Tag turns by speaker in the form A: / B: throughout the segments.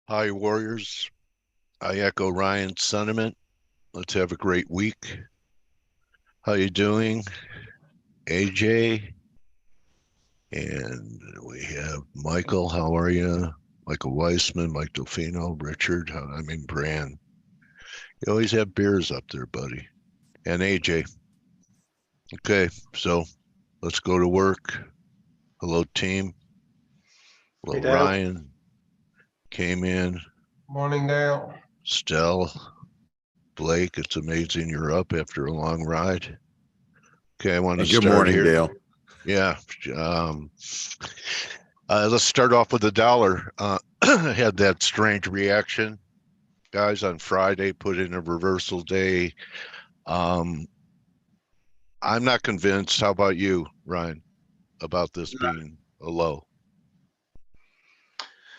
A: Hi, Warriors. I echo Ryan's sentiment. Let's have a great week. How you doing, AJ? And we have Michael. How are you? Michael Weissman, Mike Delfino, Richard. Bran. You always have beers up there, buddy. And AJ. Okay, so let's go to work. Hello, team.
B: Hey
A: Hello,
B: Dale.
A: Ryan. Came in.
C: Morning, Dale.
A: Stell. Blake, it's amazing you're up after a long ride. Okay, I want to
D: And good
A: start
D: morning,
A: here.
D: Dale.
A: Yeah. Let's start off with the dollar. Had that strange reaction, guys, on Friday, put in a reversal day. Um, I'm not convinced. How about you, Ryan, about this being a low?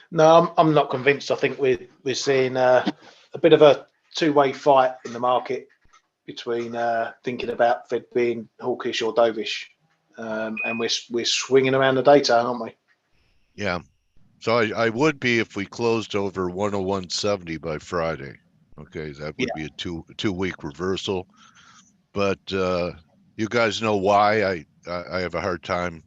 B: No, I'm not convinced. I think we're seeing a bit of a two-way fight in the market between thinking about Fed being hawkish or dovish, and we're swinging around the data, aren't we?
A: Yeah. So I would be if we closed over 101.70 by Friday. Okay, that would
B: Yeah.
A: be a two-week reversal. But you guys know why I have a hard time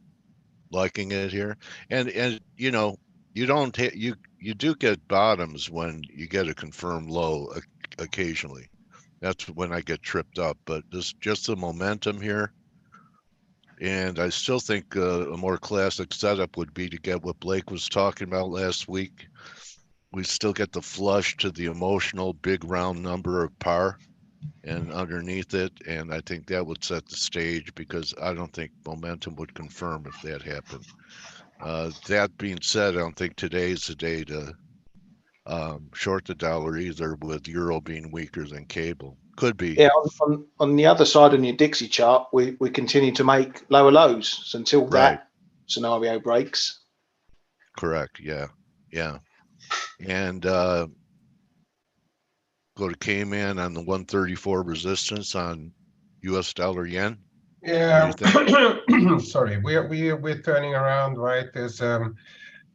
A: liking it here. And you don't you do get bottoms when you get a confirmed low occasionally. That's when I get tripped up. But this just the momentum here. And I still think a more classic setup would be to get what Blake was talking about last week. We still get the flush to the emotional big round number of par and underneath it. And I think that would set the stage because I don't think momentum would confirm if that happened. That being said, I don't think today's the day to short the dollar either, with euro being weaker than cable. Could be.
B: Yeah. On the other side on your Dixie chart, we continue to make lower lows so until
A: Right.
B: that scenario breaks.
A: Correct. Yeah. Yeah. And go to Kman on the 134 resistance on US dollar yen.
C: Yeah.
A: What do you think?
C: Sorry, we're turning around, right? There's top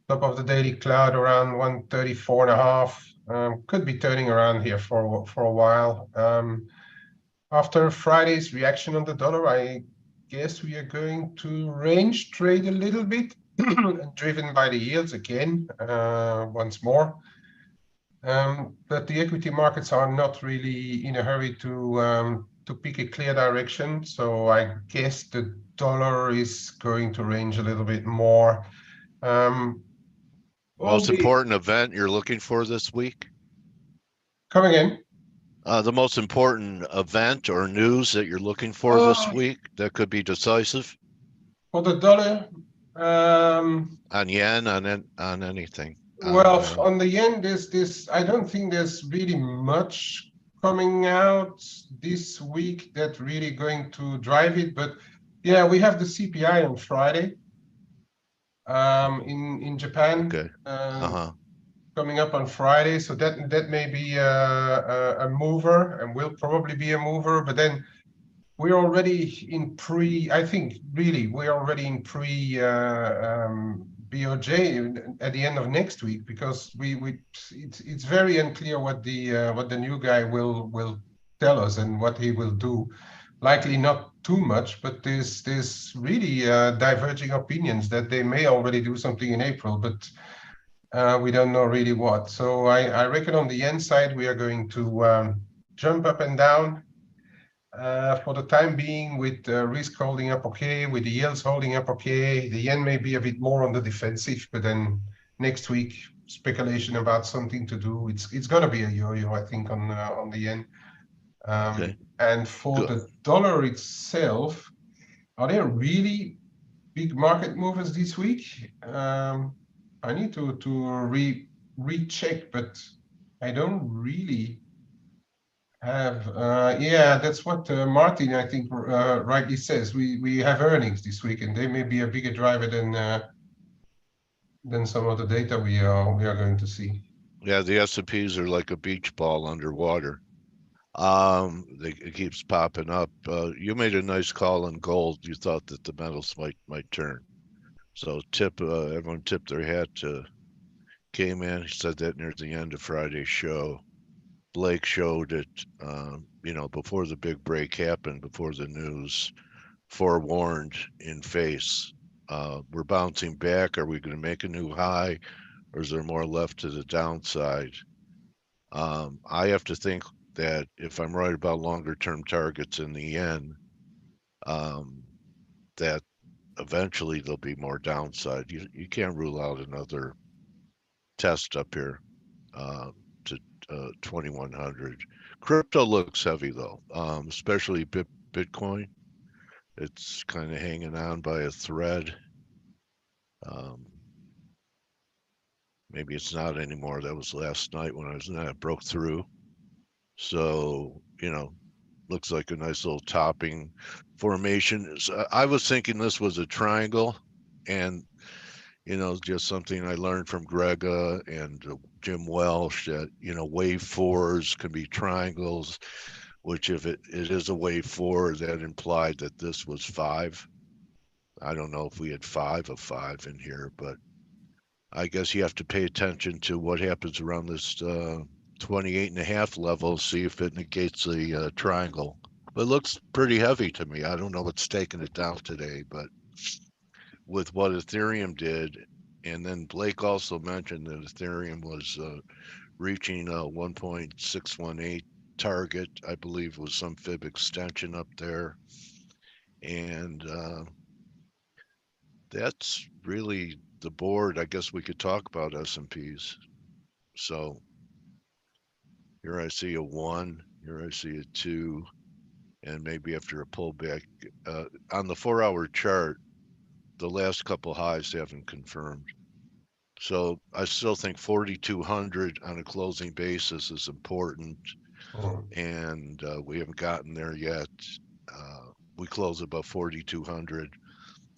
C: of the daily cloud around 134.5. Could be turning around here for a while. After Friday's reaction on the dollar, I guess we are going to range trade a little bit, driven by the yields again, once more. But the equity markets are not really in a hurry to pick a clear direction. So I guess the dollar is going to range a little bit more.
A: Most important event you're looking for this week?
C: Coming in.
A: The most important event or news that you're looking for this week that could be decisive?
C: For the dollar,
A: on yen, on anything.
C: Well, on the yen, there's this. I don't think there's really much coming out this week that really going to drive it. But yeah, we have the CPI on Friday in Japan.
A: Okay.
C: Coming up on Friday, so that may be a mover, and will probably be a mover. But then we're already in pre. I think really we're already in pre BOJ at the end of next week, because it's very unclear what the new guy will tell us and what he will do. Likely not too much, but there's really diverging opinions that they may already do something in April, but we don't know really what. So I reckon on the yen side we are going to jump up and down. For the time being, with risk holding up okay, with the yields holding up okay, the yen may be a bit more on the defensive, but then next week, speculation about something to do. It's going to be a yo-yo, I think, on the yen.
A: Okay.
C: And for the dollar itself, are there really big market movers this week? I need to recheck, but I don't really have. Yeah, that's what Martin, I think, rightly says. We have earnings this week, and they may be a bigger driver than some of the data we are going to see.
A: Yeah, the S&Ps are like a beach ball underwater. It keeps popping up. You made a nice call on gold. You thought that the metals might turn. So everyone tip their hat to Kman, he said that near the end of Friday's show. Blake showed it, before the big break happened, before the news, forewarned in F.A.C.E. We're bouncing back. Are we going to make a new high, or is there more left to the downside? I have to think that if I'm right about longer term targets in the yen, that eventually there'll be more downside. You can't rule out another test up here to 2100. Crypto looks heavy though, especially Bitcoin. It's kind of hanging on by a thread. Maybe it's not anymore. That was last night when I broke through. So, looks like a nice little topping formation. I was thinking this was a triangle, and just something I learned from Grega and Jim Welsh that wave fours can be triangles, which if it is a wave four, that implied that this was 5. I don't know if we had 5 of 5 in here, but I guess you have to pay attention to what happens around this 28.5 level, see if it negates the triangle. But it looks pretty heavy to me. I don't know what's taking it down today, but with what Ethereum did, and then Blake also mentioned that Ethereum was reaching a 1.618 target, I believe was some fib extension up there. And that's really the board. I guess we could talk about S&Ps. So here I see a 1, here I see a 2, and maybe after a pullback. On the 4-hour chart, the last couple highs haven't confirmed. So I still think 4,200 on a closing basis is important, and we haven't gotten there yet. We close above 4,200.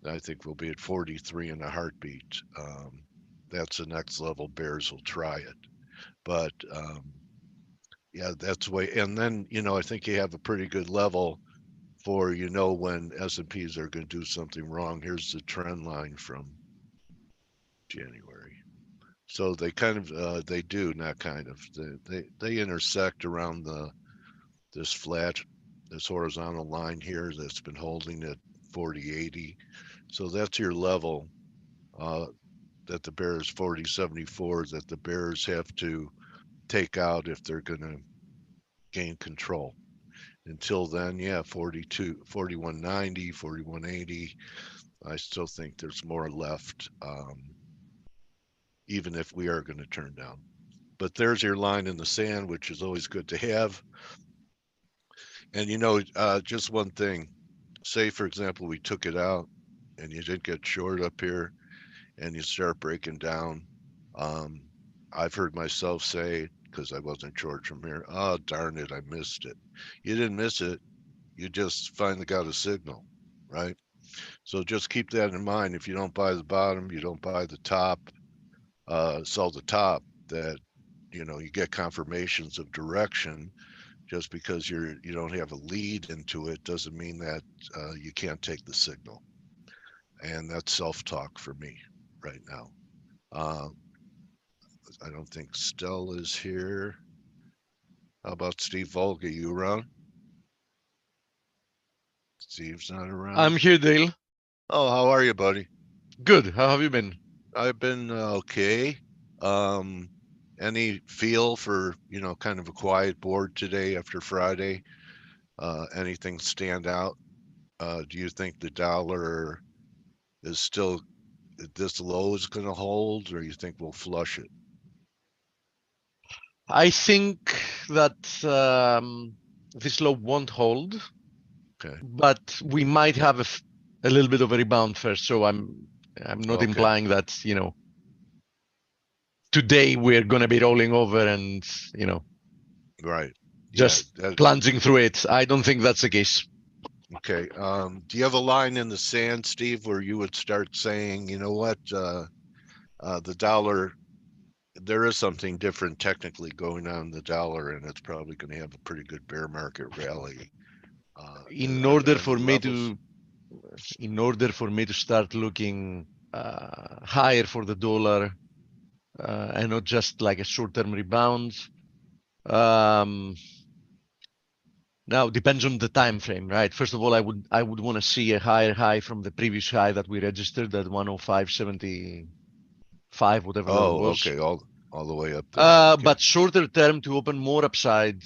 A: I think we'll be at 43 in a heartbeat. That's the next level. Bears will try it, but yeah, that's the way. And then I think you have a pretty good level for when S&Ps are going to do something wrong. Here's the trend line from January. So they kind of they do, not kind of, they intersect around this horizontal line here that's been holding at 40.80. So that's your level that the bears 40.74 that the bears have to take out if they're going to gain control. Until then, yeah, 41.90, 41.80. I still think there's more left, even if we are going to turn down. But there's your line in the sand, which is always good to have. And just one thing, say for example, we took it out and you did get short up here and you start breaking down. I've heard myself say, because I wasn't short from here, oh, darn it, I missed it. You didn't miss it. You just finally got a signal, right? So just keep that in mind. If you don't buy the bottom, you don't buy the top, sell the top, that, you get confirmations of direction. Just because you don't have a lead into it doesn't mean that you can't take the signal. And that's self-talk for me right now. I don't think Stell is here. How about Steve Volga? You around? Steve's not around.
D: I'm here, Dale.
A: Oh, how are you, buddy?
D: Good. How have you been?
A: I've been okay. Any feel for, kind of a quiet board today after Friday? Anything stand out? Do you think the dollar is still this low is going to hold, or you think we'll flush it?
D: I think that this low won't hold. Okay. But we might have a little bit of a rebound first. So I'm not implying that, today we're going to be rolling over and,
A: right.
D: Just plunging through it. I don't think that's the case.
A: Okay. Do you have a line in the sand, Steve, where you would start saying, you know what, the dollar, there is something different technically going on in the dollar, and it's probably going to have a pretty good bear market rally.
D: In order for me to start looking higher for the dollar, and not just like a short-term rebound. Now depends on the time frame, right? First of all, I would want to see a higher high from the previous high that we registered at 105.75, whatever that was.
A: Okay, all the way up there. Okay.
D: But shorter term, to open more upside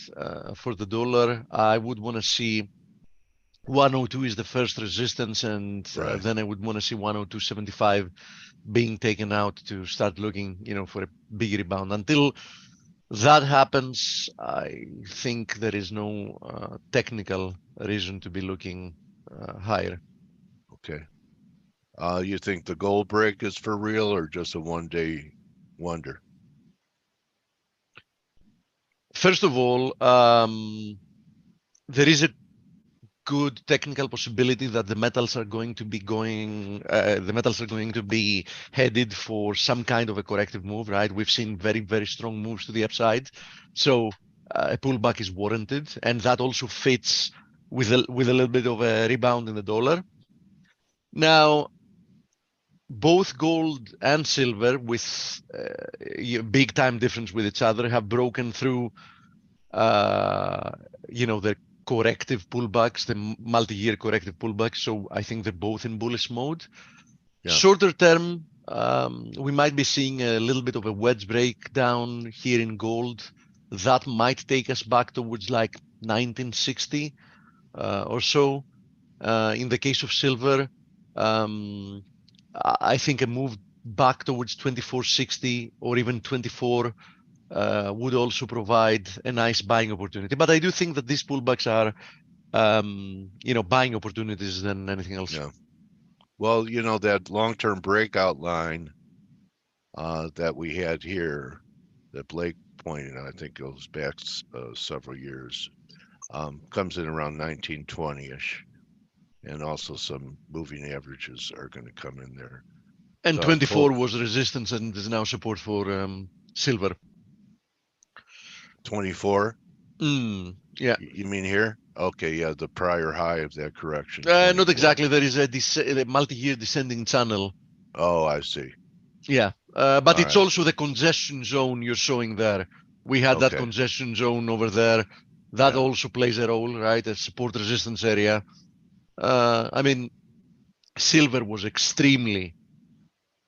D: for the dollar, I would want to see 102 is the first resistance, and then I would want to see 102.75 being taken out to start looking, for a big rebound. Until that happens, I think there is no technical reason to be looking higher.
A: Okay. You think the gold break is for real or just a one-day wonder?
D: First of all, there is a good technical possibility that the metals are going to be headed for some kind of a corrective move, right? We've seen very, very strong moves to the upside. So a pullback is warranted, and that also fits with a little bit of a rebound in the dollar. Now, both gold and silver, with big time difference with each other, have broken through the corrective pullbacks, the multi-year corrective pullbacks. So I think they're both in bullish mode. Yeah. Shorter term, we might be seeing a little bit of a wedge breakdown here in gold. That might take us back towards like 1960 or so. In the case of silver, I think a move back towards 2460 or even 24 would also provide a nice buying opportunity. But I do think that these pullbacks are, buying opportunities than anything else.
A: Yeah. Well, that long-term breakout line that we had here, that Blake pointed out, I think goes back several years, comes in around 1920-ish. And also some moving averages are going to come in there.
D: And 24 was resistance and is now support for silver.
A: 24?
D: Yeah.
A: You mean here? Okay, yeah, the prior high of that correction.
D: Not exactly. There is a multi-year descending channel.
A: Oh, I see.
D: Yeah, but it's also the congestion zone you're showing there. We had that congestion zone over there. That also plays a role, right? A support resistance area. I mean, silver was extremely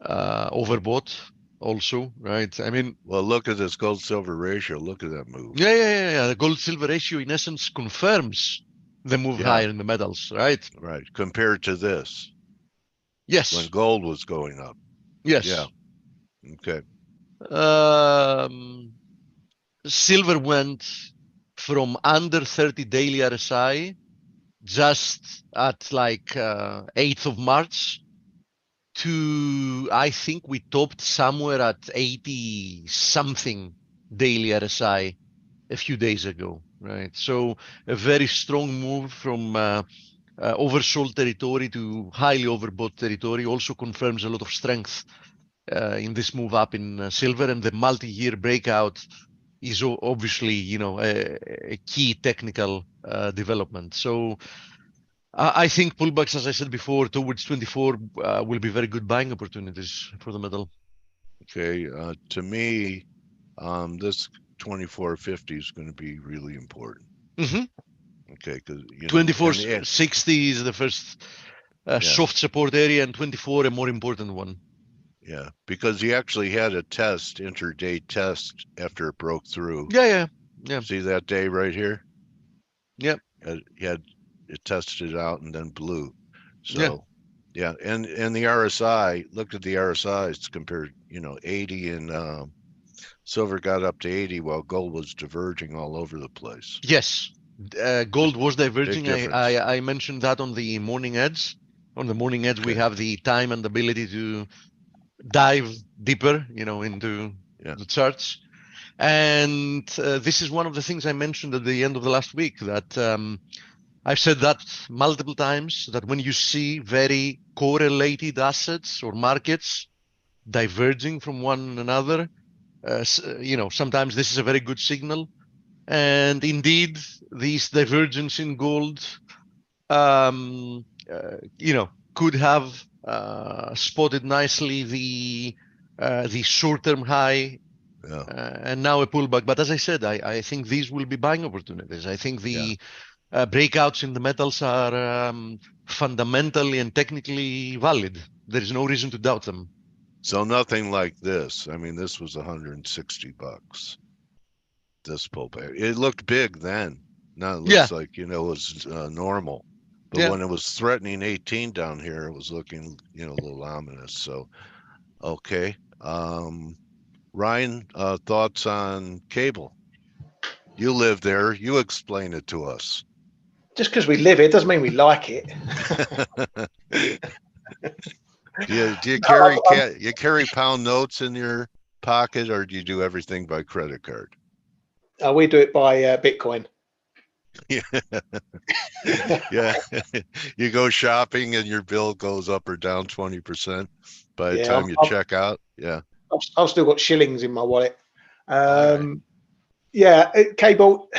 D: overbought also, right? I mean,
A: well, look at this gold silver ratio. Look at that move.
D: Yeah. The gold silver ratio in essence confirms the move higher in the metals, right?
A: Right. Compared to this.
D: Yes.
A: When gold was going up.
D: Yes.
A: Yeah. Okay.
D: Silver went from under 30 daily RSI just at like 8th of March to, I think we topped somewhere at 80 something daily RSI a few days ago, right? So a very strong move from oversold territory to highly overbought territory also confirms a lot of strength in this move up in silver, and the multi-year breakout is obviously, a key technical development. So I think pullbacks, as I said before, towards 24 will be very good buying opportunities for the metal.
A: Okay, to me, this 2450 is going to be really important. Okay, because
D: 2460 is the first soft support area, and 24 a more important one.
A: Yeah, because he actually had a test, intraday test, after it broke through.
D: Yeah.
A: See that day right here?
D: Yep.
A: It tested it out and then blew. So yeah, and the RSI, look at the RSIs compared, 80 and silver got up to 80 while gold was diverging all over the place.
D: Yes, gold was diverging. I mentioned that on the morning edge. On the morning edge, we have the time and ability to dive deeper, into the charts. And this is one of the things I mentioned at the end of the last week, that I've said that multiple times, that when you see very correlated assets or markets diverging from one another, sometimes this is a very good signal. And indeed, this divergence in gold, could have spotted nicely the the short-term high,
A: Yeah.
D: and now a pullback. But as I said, I think these will be buying opportunities. I think the breakouts in the metals are fundamentally and technically valid. There is no reason to doubt them.
A: So nothing like this. I mean, this was $160. This pullback. It looked big then. Now it looks like, you know, it was normal. But when it was threatening 18 down here, it was looking, you know, a little ominous. So, okay. Ryan, thoughts on cable? You live there. You explain it to us.
B: Just because we live it doesn't mean we like it.
A: Do you carry pound notes in your pocket, or do you do everything by credit card?
B: We do it by Bitcoin.
A: Yeah. Yeah. You go shopping and your bill goes up or down 20% by the time you check out. Yeah.
B: I've still got shillings in my wallet.
A: Right.
B: Yeah, cable.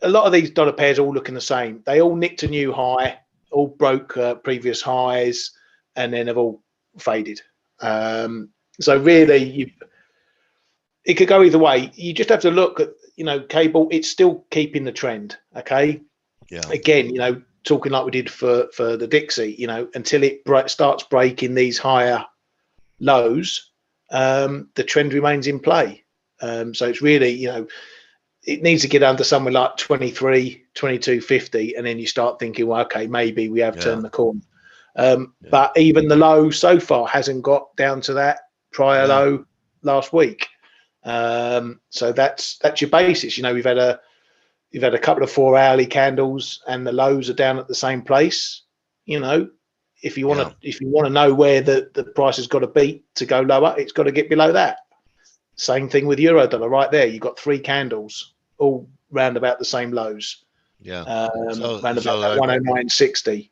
B: A lot of these dollar pairs all looking the same. They all nicked a new high, all broke previous highs, and then have all faded. So really, it could go either way. You just have to look at, you know, cable. It's still keeping the trend. Okay.
A: Yeah.
B: Again, you know, talking like we did for the Dixie, you know, until it starts breaking these higher lows, the trend remains in play. So it's really, you know, it needs to get under somewhere like 23, 22.50, and then you start thinking, well, okay, maybe we have turned the corner. But even the low so far hasn't got down to that prior low last week. So that's your basis. You know, you've had a couple of 4-hourly candles, and the lows are down at the same place. You know, if you want to know where the price has got to beat to go lower, it's got to get below that. Same thing with euro dollar right there. You've got 3 candles all round about the same lows.
A: Yeah.
B: Round about that 109.60.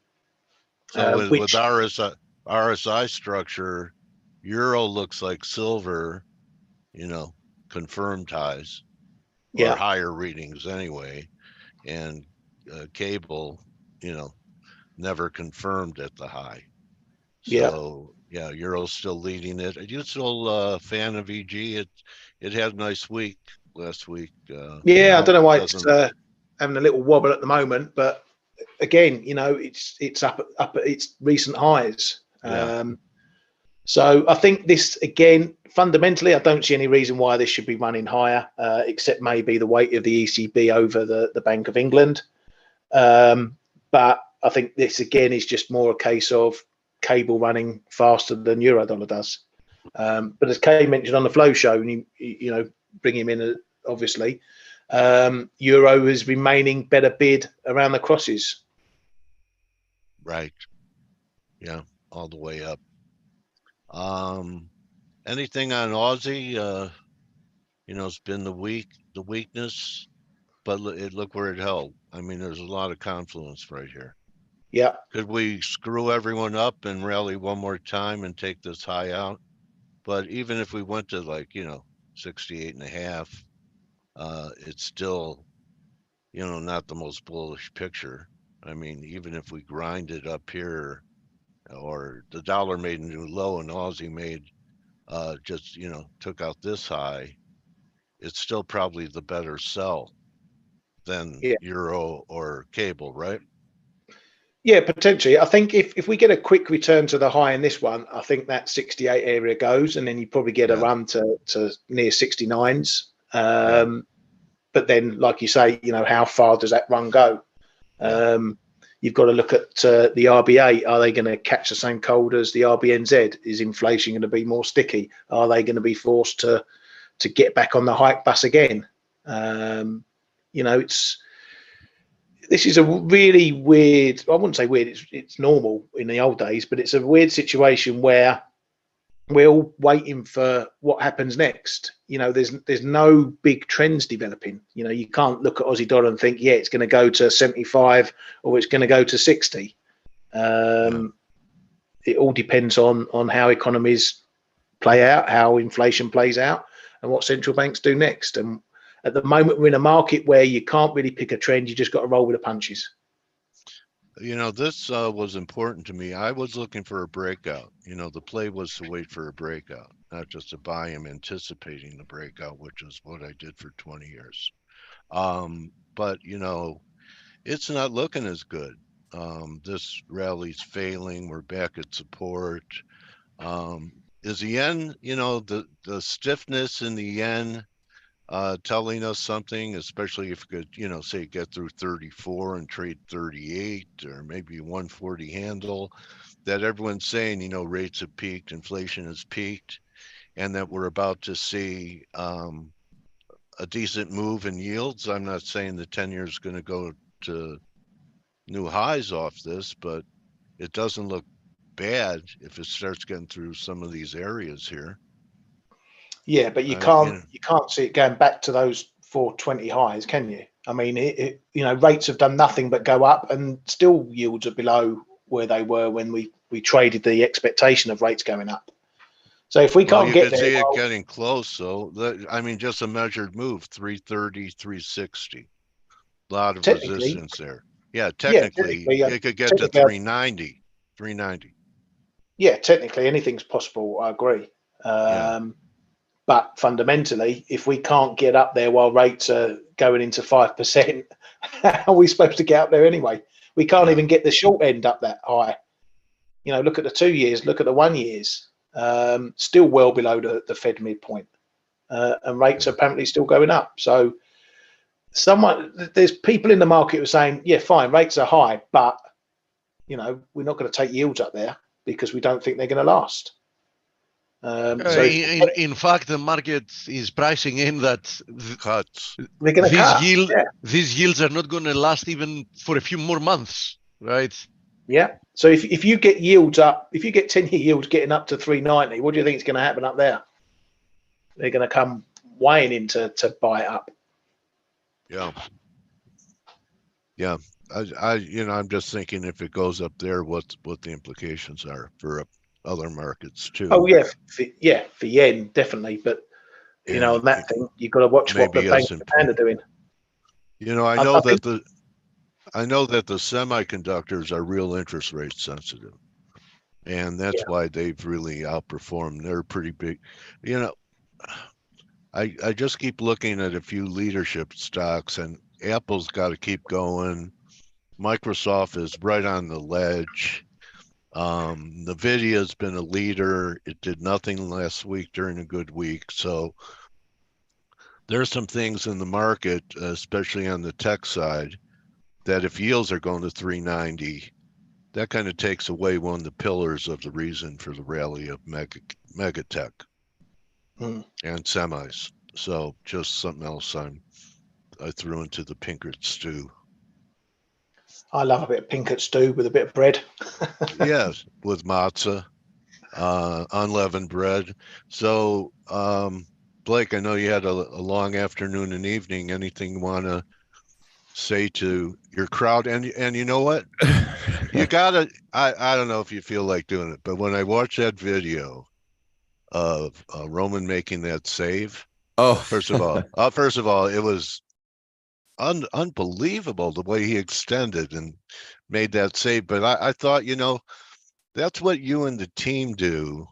A: So with RSI structure, euro looks like silver, you know, confirmed highs or higher readings anyway, and cable, you know, never confirmed at the high. So euro's still leading it. Are you still a fan of EG? It had a nice week last week.
B: I don't know why it's having a little wobble at the moment, but again, you know, it's up at its recent highs. So I think this, again, fundamentally, I don't see any reason why this should be running higher, except maybe the weight of the ECB over the Bank of England. But I think this, again, is just more a case of cable running faster than euro dollar does. But as Kay mentioned on the flow show, and you know, bring him in, obviously, euro is remaining better bid around the crosses.
A: Right. Yeah, all the way up. Anything on Aussie? You know, it's been the weakness, but look where it held. I mean, there's a lot of confluence right here.
B: Yeah.
A: Could we screw everyone up and rally one more time and take this high out? But even if we went to, like, you know, 68.5, it's still, you know, not the most bullish picture. I mean, even if we grind it up here, or the dollar made a new low and Aussie made just, you know, took out this high, it's still probably the better sell than euro or cable, right?
B: Yeah, potentially. I think if we get a quick return to the high in this one, I think that 68 area goes, and then you probably get a run to near 69s. But then, like you say, you know, how far does that run go? You've got to look at the RBA. Are they going to catch the same cold as the RBNZ? Is inflation going to be more sticky? Are they going to be forced to get back on the hike bus again? You know, this is a really weird, I wouldn't say weird, it's normal in the old days, but it's a weird situation where we're all waiting for what happens next. You know, there's no big trends developing. You know, you can't look at Aussie dollar and think, yeah, it's going to go to 75 or it's going to go to 60. It all depends on how economies play out, how inflation plays out, and what central banks do next. And at the moment, we're in a market where you can't really pick a trend. You just got to roll with the punches.
A: You know, this was important to me. I was looking for a breakout. You know, the play was to wait for a breakout. not just to buy them anticipating the breakout, which is what I did for 20 years. But you know, it's not looking as good. This rally's failing. We're back at support. Is the yen, you know, the stiffness in the yen telling us something, especially if you could, you know, say get through 34 and trade 38 or maybe 140 handle, that everyone's saying, you know, rates have peaked, inflation has peaked, and that we're about to see a decent move in yields. I'm not saying the 10 years is going to go to new highs off this, but it doesn't look bad if it starts getting through some of these areas here.
B: Yeah, but you can't see it going back to those 420 highs, can you? I mean, you know, rates have done nothing but go up, and still yields are below where they were when we traded the expectation of rates going up. So if we can't get there,
A: you can see it getting close. So I mean, just a measured move, 330, 360, a lot of resistance there. Yeah, technically it could get to 390, 390.
B: Yeah, technically anything's possible. I agree. But fundamentally, if we can't get up there while rates are going into 5%, how are we supposed to get up there anyway? We can't even get the short end up that high. You know, look at the 2 years, look at the 1 years, still well below the Fed midpoint, and rates are apparently still going up. So there's people in the market who are saying, yeah, fine, rates are high, but you know, we're not going to take yields up there because we don't think they're going to last.
D: In fact, the market is pricing in that
A: cuts.
D: These yields are not going to last even for a few more months, right?
B: Yeah. So if you get yields up, if you get 10-year yields getting up to 390, what do you think is going to happen up there? They're going to come weighing in to buy it up.
A: Yeah. Yeah. I'm just thinking if it goes up there, what the implications are for other markets too.
B: Oh yeah, for yen definitely, but you know, on that thing, you've got to watch what the Bank of Japan are doing.
A: You know, I know that the semiconductors are real interest rate sensitive, and that's why they've really outperformed. They're pretty big. You know, I just keep looking at a few leadership stocks, and Apple's got to keep going. Microsoft is right on the ledge. NVIDIA's been a leader. It did nothing last week during a good week. So there's some things in the market, especially on the tech side, that if yields are going to 390, that kind of takes away one of the pillars of the reason for the rally of mega tech and semis. So just something else I threw into the Pinkert stew.
B: I love a bit of Pinkert stew with a bit of bread.
A: Yes, with matzah, unleavened bread. So, Blake, I know you had a long afternoon and evening. Anything you want to say to your crowd? And you know what? You gotta. I don't know if you feel like doing it, but when I watched that video of Roman making that save, first of all, it was unbelievable the way he extended and made that save. But I thought, you know, that's what you and the team do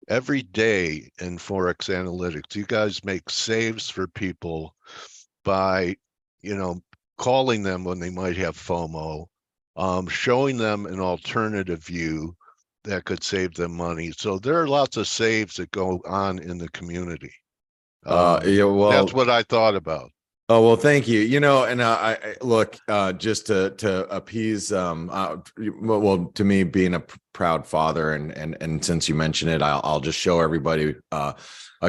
A: every day in ForexAnalytix. You guys make saves for people by, you know, calling them when they might have FOMO, showing them an alternative view that could save them money. So there are lots of saves that go on in the community. That's what I thought about.
E: Oh, well, thank you. You know, and I look, just to appease, well, to me being a proud father, and since you mentioned it, I'll just show everybody a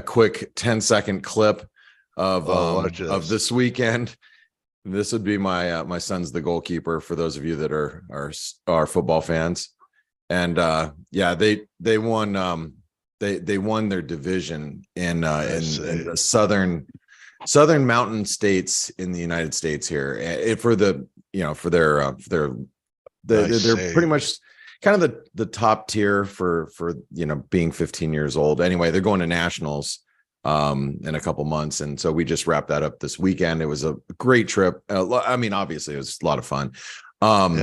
E: quick 10-second clip of this weekend. This would be my son's the goalkeeper, for those of you that are football fans, and yeah, they won. They won their division in the Southern Mountain states in the United States here, they're pretty much kind of the top tier for being 15 years old. Anyway, they're going to nationals in a couple months, and so we just wrapped that up this weekend. It was a great trip. I mean, obviously it was a lot of fun, and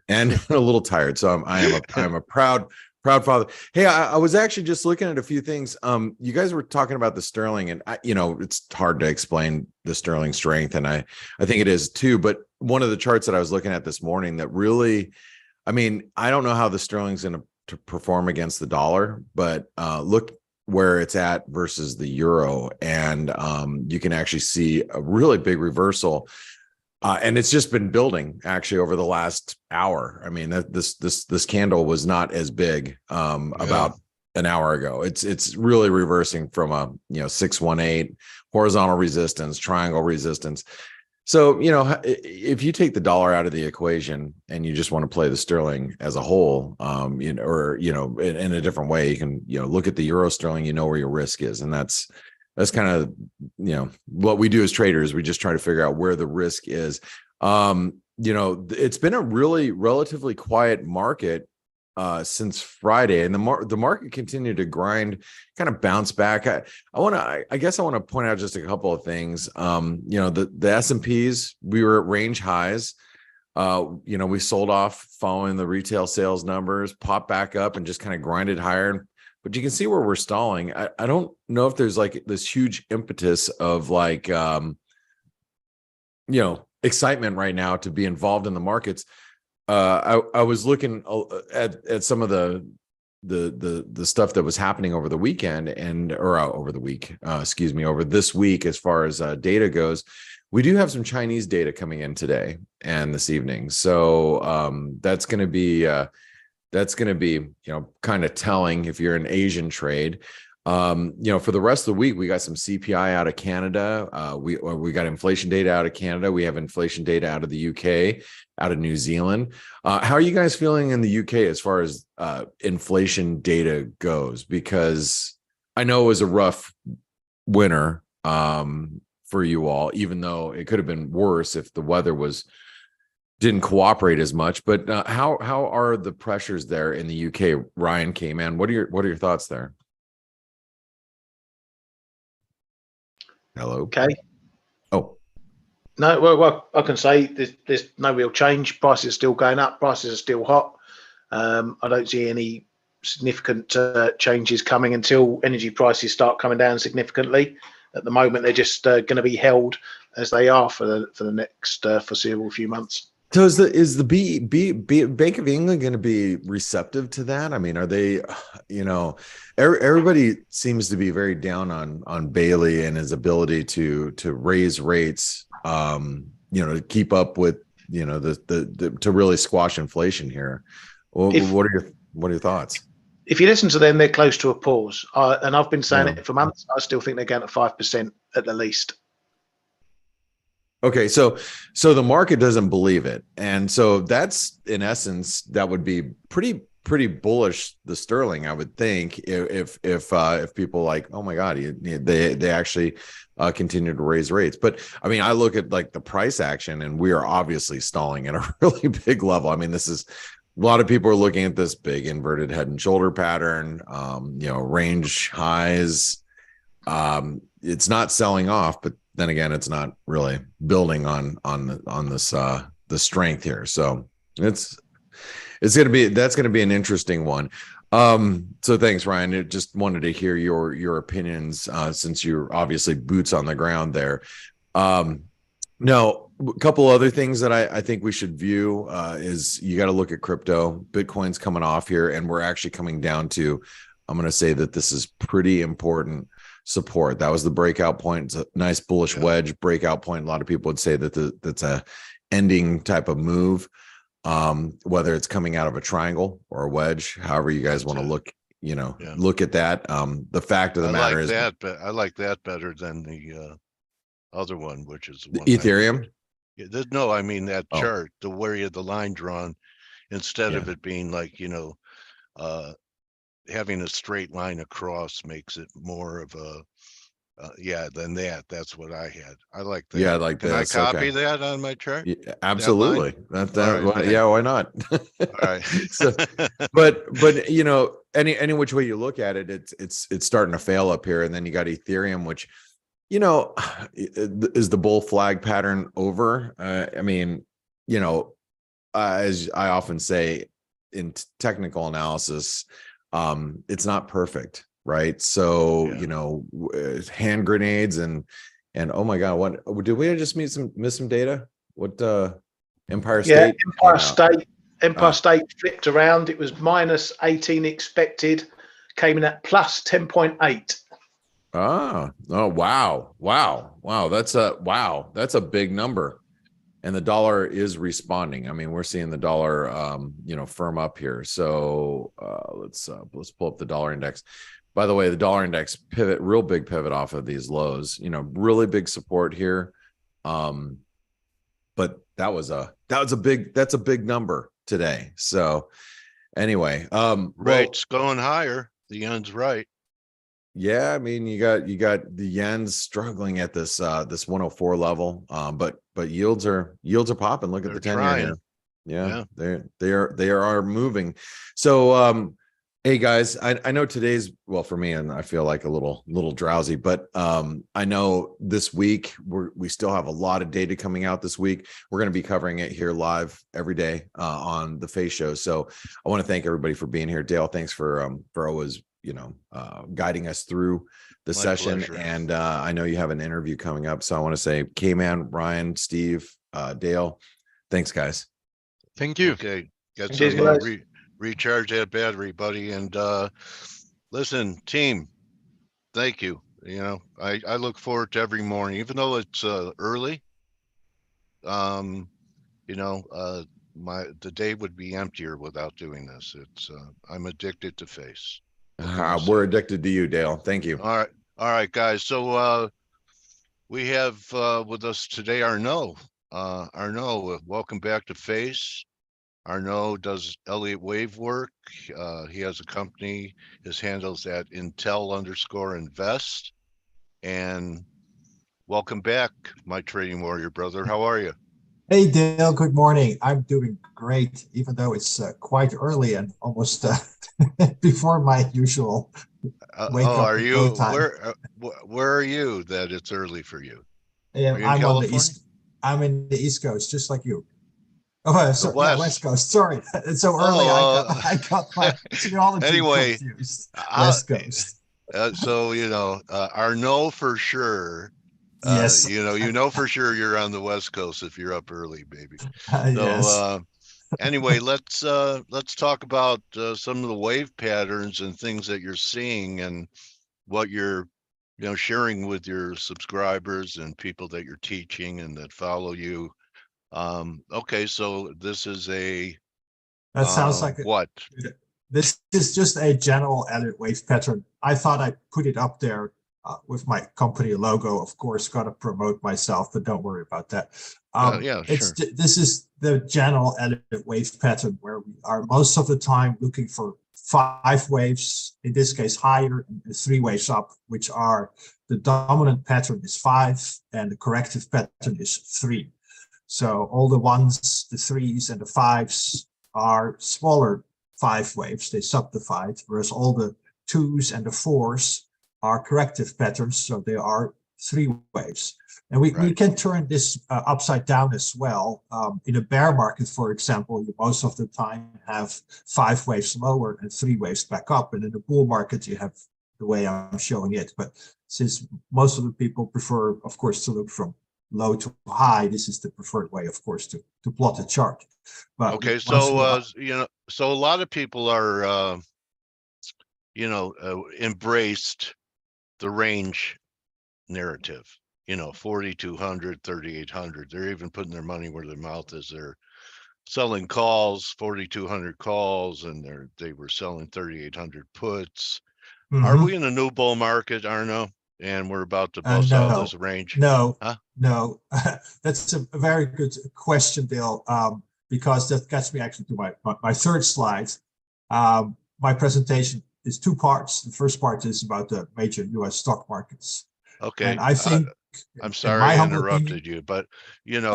E: a little tired. So I am a proud Proud father. Hey, I was actually just looking at a few things. You guys were talking about the sterling, and it's hard to explain the sterling strength, and I think it is too. But one of the charts that I was looking at this morning that really, I mean, I don't know how the sterling's going to perform against the dollar, but look where it's at versus the euro, and you can actually see a really big reversal. And it's just been building actually over the last hour. I mean, this candle was not as big about an hour ago. It's really reversing from a 618 horizontal resistance, triangle resistance. So if you take the dollar out of the equation and you just want to play the sterling as a whole, in a different way, you can look at the euro sterling. Where your risk is, and that's kind of what we do as traders. We just try to figure out where the risk is. It's been a really relatively quiet market since Friday, and the market continued to grind, kind of bounce back. I guess I want to point out just a couple of things. The S&Ps, we were at range highs. We sold off following the retail sales numbers, popped back up and just kind of grinded higher. But you can see where we're stalling. I don't know if there's like this huge impetus of excitement right now to be involved in the markets. I was looking at some of the stuff that was happening over the weekend over this week as far as data goes. We do have some Chinese data coming in today and this evening, so that's going to be kind of telling if you're an Asian trade. For the rest of the week, we got some CPI out of Canada. We got inflation data out of Canada. We have inflation data out of the UK, out of New Zealand. How are you guys feeling in the UK as far as inflation data goes? Because I know it was a rough winter for you all, even though it could have been worse if the weather didn't cooperate as much. But how are the pressures there in the UK? Ryan, Kman, what are your thoughts there? Hello.
B: Okay.
E: Oh.
B: No, well, I can say there's no real change. Prices are still going up. Prices are still hot. I don't see any significant changes coming until energy prices start coming down significantly. At the moment, they're just going to be held as they are for the next foreseeable few months.
E: So is the Bank of England going to be receptive to that? I mean, are they, everybody seems to be very down on Bailey and his ability to raise rates, to keep up with, to really squash inflation here. What are your thoughts?
B: If you listen to them, they're close to a pause. And I've been saying it for months. I still think they're going to 5% at the least.
E: Okay, so the market doesn't believe it, and so that's in essence that would be pretty bullish the sterling, I would think, if people like, oh my god, they actually continue to raise rates. But I mean, I look at like the price action, and we are obviously stalling at a really big level. I mean, this is a lot of people are looking at this big inverted head and shoulder pattern, range highs. It's not selling off, but then again, it's not really building on this the strength here. So that's going to be an interesting one. So thanks, Ryan. I just wanted to hear your opinions since you're obviously boots on the ground there. Now, a couple other things that I think we should view is you got to look at crypto. Bitcoin's coming off here, and we're actually coming down to, I'm going to say that this is pretty important support. That was the breakout point. It's a nice bullish wedge breakout point. A lot of people would say that that's a ending type of move, whether it's coming out of a triangle or a wedge, however you guys want to look at that. The fact of the matter is
A: that, but I like that better than the other one, which is the one
E: Ethereum.
A: No, I mean that chart, where you have the line drawn, instead of it being like having a straight line across makes it more of a than that. That's what I had. I like that.
E: Yeah, I like that.
A: Can I copy that on my chart?
E: Yeah, absolutely.
A: Right.
E: Yeah, why not?
A: All right.
E: So, but any which way you look at it, it's starting to fail up here, and then you got Ethereum, which is the bull flag pattern over. I mean, as I often say in technical analysis, it's not perfect, right? So,
A: Yeah.
E: you know, hand grenades and oh my God, what did we just miss some data? What Empire State?
B: Empire State flipped around. It was minus 18 expected, came in at plus 10.8.
E: Oh, wow. That's a big number. And the dollar is responding. I mean, we're seeing the dollar, you know, firm up here. So let's pull up the dollar index. By the way, the dollar index real big pivot off of these lows. You know, really big support here. But that's a big number today. So anyway,
A: rates going higher. The yen's right.
E: Yeah, I mean, you got the yen's struggling at this 104 level, but yields are popping. Look at the 10-year here. Yeah, they are moving. So hey guys, I know today's, well, for me, and I feel like a little drowsy, but I know this week we still have a lot of data coming out this week. We're going to be covering it here live every day on the F.A.C.E show. So I want to thank everybody for being here. Dale, thanks for always, you know, guiding us through the session.
A: Pleasure.
E: And I know you have an interview coming up, so I want to say, Kman, Ryan, Steve, Dale, thanks guys.
D: Thank you.
A: Okay, get
B: Cheers,
A: some
B: guys.
A: recharge that battery, buddy. And listen, team, thank you. You know, I look forward to every morning, even though it's early. You know, the day would be emptier without doing this. It's I'm addicted to F.A.C.E.
E: We're addicted to you, Dale. Thank you.
A: All right, guys. So we have with us today Arnaud. Arnaud, welcome back to F.A.C.E. Arnaud does Elliott Wave work. He has a company. His handle's at Intel_invest. And welcome back, my trading warrior brother. How are you?
F: Hey, Dale, good morning. I'm doing great, even though it's quite early and almost before my usual wake up
A: are
F: and
A: you
F: go time.
A: where are you that it's early for you?
F: Yeah,
A: Are you in
F: I'm on
A: California?
F: the East. I'm in the East Coast, just like you. Oh, sorry,
A: West.
F: yeah, West Coast. Sorry, it's so early. I got my geology
A: anyway,
F: confused. West Coast.
A: So you know, Arnaud for sure.
F: Yes.
A: You know for sure you're on the West Coast if you're up early, baby.
F: Yes.
A: So anyway, let's talk about some of the wave patterns and things that you're seeing and what you're, you know, sharing with your subscribers and people that you're teaching and that follow you. Okay, so this is a
F: That sounds like
A: what?
F: This is just a general Elliott wave pattern. I thought I'd put it up there with my company logo. Of course, got to promote myself, but don't worry about that.
A: Yeah, sure.
F: This is the general Elliott wave pattern where we are most of the time looking for 5 waves, in this case higher, and 3 waves up, which are the dominant pattern is 5 and the corrective pattern is 3. So all the 1s, the 3s, and the 5s are smaller 5 waves, they subdivide, whereas all the 2s and the 4s are corrective patterns, so they are 3 waves. And we can turn this upside down as well. In a bear market, for example, you most of the time have 5 waves lower and 3 waves back up. And in a bull market, you have the way I'm showing it. But since most of the people prefer, of course, to look from low to high, this is the preferred way, of course, to plot a chart. But
A: okay, so you know, so a lot of people are you know, embraced the range narrative, you know, 4,200, 3,800. They're even putting their money where their mouth is. They're selling calls, 4,200 calls, and they were selling 3,800 puts. Are we in a new bull market, Arnaud? And we're about to bust out this range?
F: No,
A: huh?
F: No. That's a very good question, Dale, because that gets me actually to my third slide. My presentation is 2 parts. The first part is about the major U.S. stock markets.
A: Okay.
F: And I think
A: I'm sorry I interrupted you, but you know,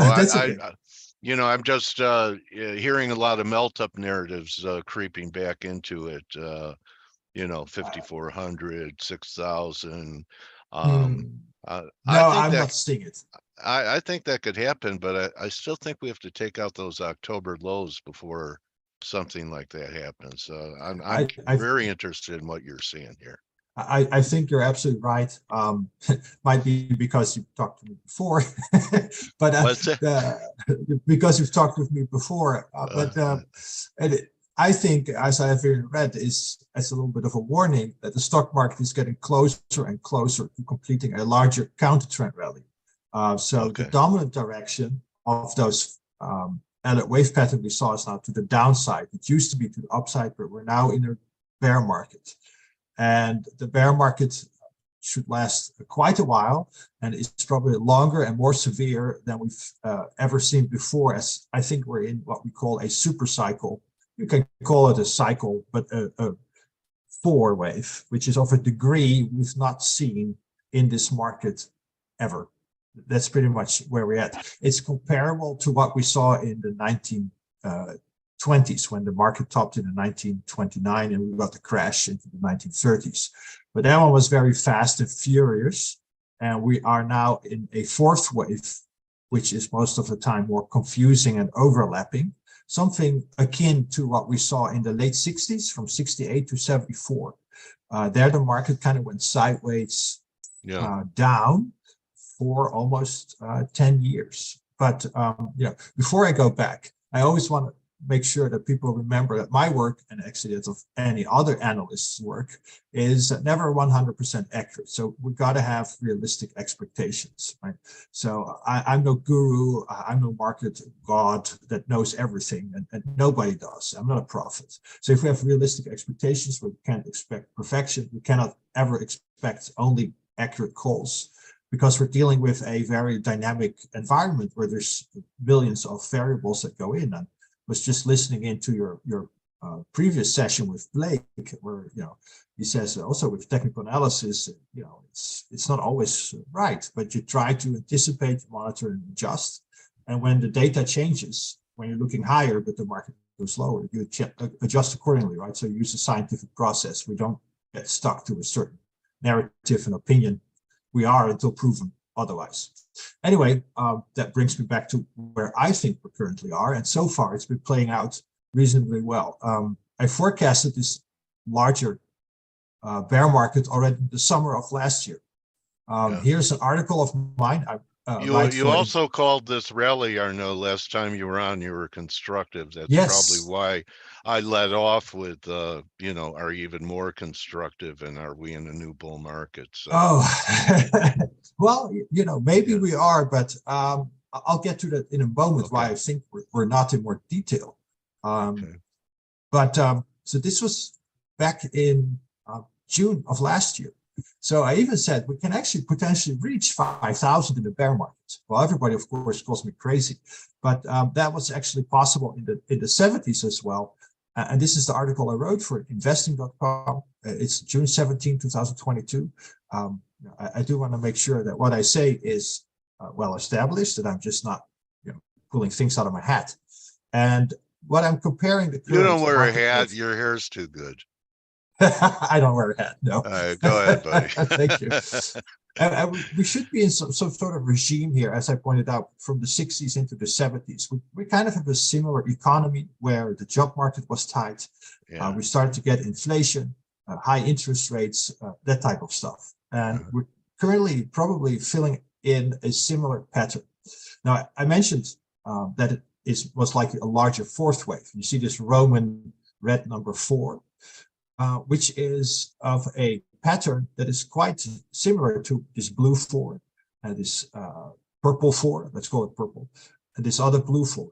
A: you know, I'm just hearing a lot of melt up narratives creeping back into it. You know, 5,400, 6,000.
F: No, I'm not seeing it.
A: I think that could happen, but I still think we have to take out those October lows before something like that happens. I'm
F: I
A: very interested in what you're seeing here.
F: I think you're absolutely right. Might be because you've talked to me before, but because you've talked with me before. I think, as I have read, is as a little bit of a warning that the stock market is getting closer and closer to completing a larger counter trend rally. The dominant direction of those Elliott wave pattern we saw is now to the downside. It used to be to the upside, but we're now in a bear market. And the bear market should last quite a while, and it's probably longer and more severe than we've ever seen before, as I think we're in what we call a super cycle. You can call it a cycle, but a 4 wave, which is of a degree we've not seen in this market ever. That's pretty much where we're at. It's comparable to what we saw in the 1920s when the market topped in 1929 and we got the crash into the 1930s. But that one was very fast and furious. And we are now in a 4th wave, which is most of the time more confusing and overlapping. Something akin to what we saw in the late 60s from 68 to 74. There the market kind of went sideways down for almost 10 years. But before I go back, I always want to make sure that people remember that my work, and actually that's of any other analyst's work, is never 100% accurate. So we've got to have realistic expectations, right? So I'm no guru, I'm no market god that knows everything, and nobody does. I'm not a prophet. So if we have realistic expectations, we can't expect perfection. We cannot ever expect only accurate calls, because we're dealing with a very dynamic environment where there's billions of variables that go in. And was just listening into your previous session with Blake, where he says also with technical analysis, it's not always right, but you try to anticipate, monitor, and adjust. And when the data changes, when you're looking higher but the market goes lower, you adjust accordingly, right? So you use a scientific process. We don't get stuck to a certain narrative and opinion. We are until proven otherwise. Anyway, that brings me back to where I think we currently are. And so far, it's been playing out reasonably well. I forecasted this larger bear market already in the summer of last year. Here's an article of mine.
A: You also called this rally, Arnaud, last time you were on, you were constructive. That's probably why I led off with, are you even more constructive, and are we in a new bull market? So.
F: Well, maybe we are, but I'll get to that in a moment, why I think we're not in more detail. But so this was back in June of last year. So I even said we can actually potentially reach 5,000 in the bear market. Well, everybody, of course, calls me crazy, but that was actually possible in the 70s as well. And this is the article I wrote for investing.com. It's June 17, 2022. I do want to make sure that what I say is well established, that I'm just not pulling things out of my hat. And what I'm comparing the
A: you don't wear a hat. Your hair's too good.
F: I don't wear a hat. No.
A: All right, go ahead, buddy.
F: Thank you. We should be in some sort of regime here, as I pointed out, from the 60s into the 70s. We kind of have a similar economy where the job market was tight. We started to get inflation, high interest rates, that type of stuff. And we're currently probably filling in a similar pattern. Now, I mentioned that it was like a larger 4th wave. You see this Roman red number 4. Which is of a pattern that is quite similar to this blue 4 and this purple 4, let's call it purple, and this other blue 4.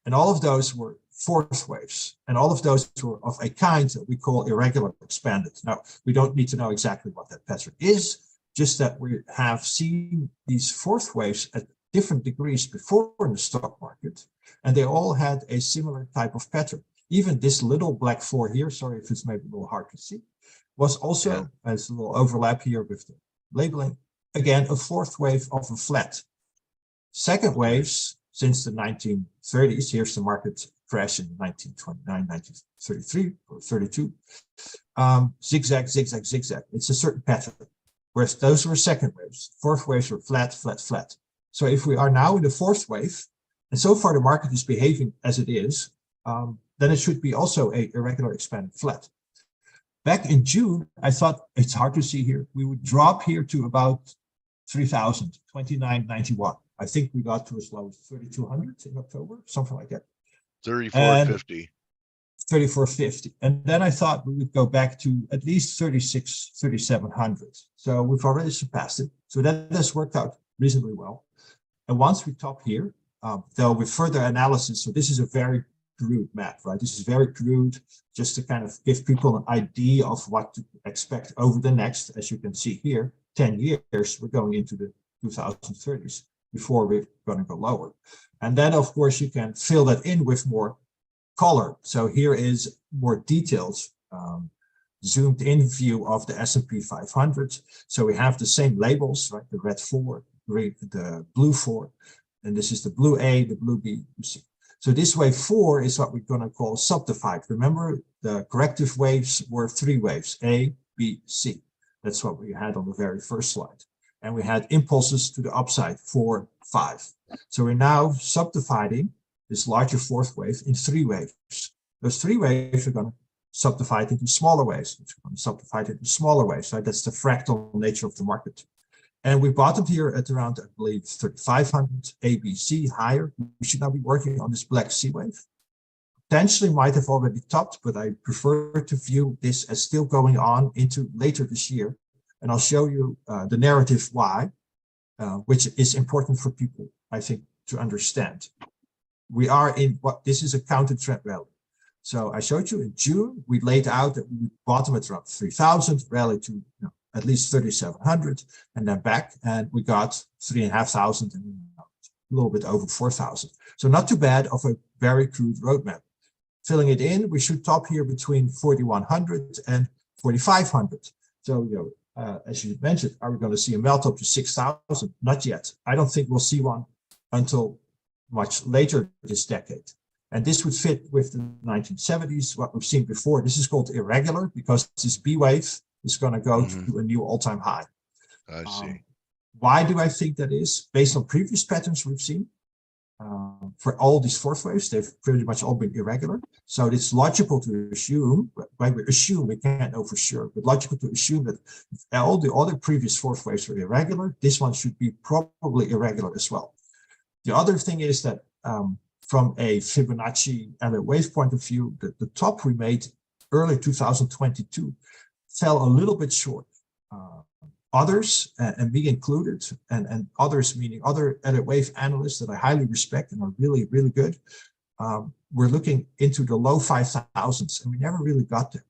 F: And all of those were 4th waves. And all of those were of a kind that we call irregular expanded. Now, we don't need to know exactly what that pattern is, just that we have seen these 4th waves at different degrees before in the stock market, and they all had a similar type of pattern. Even this little black 4 here, sorry if it's maybe a little hard to see, was also, as a little overlap here with the labeling, again, a 4th wave of a flat. Second waves since the 1930s, here's the market crash in 1929, 1933 or 32, zigzag, zigzag, zigzag. It's a certain pattern, whereas those were second waves. 4th waves were flat, flat, flat. So if we are now in the 4th wave, and so far the market is behaving as it is, then it should be also a irregular expanded flat. Back in June, I thought, it's hard to see here, we would drop here to about 3,000, 29.91. I think we got to as low as 3,200 in October, something like that.
A: 34.50.
F: 34.50. And then I thought we would go back to at least 3,700. So we've already surpassed it. So that has worked out reasonably well. And once we top here, though with further analysis, so this is a very crude map, right? This is very crude, just to kind of give people an idea of what to expect over the next, as you can see here, 10 years, we're going into the 2030s before we're going to go lower. And then, of course, you can fill that in with more color. So here is more details, zoomed in view of the S&P 500. So we have the same labels, right? The red 4, the blue 4, and this is the blue A, the blue B, you see. So this wave 4 is what we're going to call subdivided. Remember, the corrective waves were 3 waves, A, B, C. That's what we had on the very first slide. And we had impulses to the upside, 4, 5. So we're now subdividing this larger fourth wave in 3 waves. Those 3 waves are going to subdivide into smaller waves. It's going to subdivide into smaller waves. Right? That's the fractal nature of the market. And we bottomed here at around, I believe, 3,500 ABC higher. We should now be working on this black C wave. Potentially might have already topped, but I prefer to view this as still going on into later this year. And I'll show you the narrative why, which is important for people, I think, to understand. We are in what this is a counter trend rally. So I showed you in June, we laid out that we would bottom at around 3,000, rally to at least 3,700, and then back, and we got 3,500 and a little bit over 4,000. So not too bad of a very crude roadmap. Filling it in, we should top here between 4,100 and 4,500. So, as you mentioned, are we going to see a melt up to 6,000? Not yet. I don't think we'll see one until much later this decade. And this would fit with the 1970s, what we've seen before. This is called irregular because this B wave is going to go to a new all-time high.
A: I see.
F: Why do I think that is? Based on previous patterns we've seen, for all these fourth waves, they've pretty much all been irregular. So it's logical to assume, when we assume, we can't know for sure, but logical to assume that all the other previous fourth waves were irregular. This one should be probably irregular as well. The other thing is that from a Fibonacci and a wave point of view, the top we made early 2022 fell a little bit short. Others, and me included, and others meaning other edit wave analysts that I highly respect and are really, really good, we're looking into the low 5,000s, and we never really got there.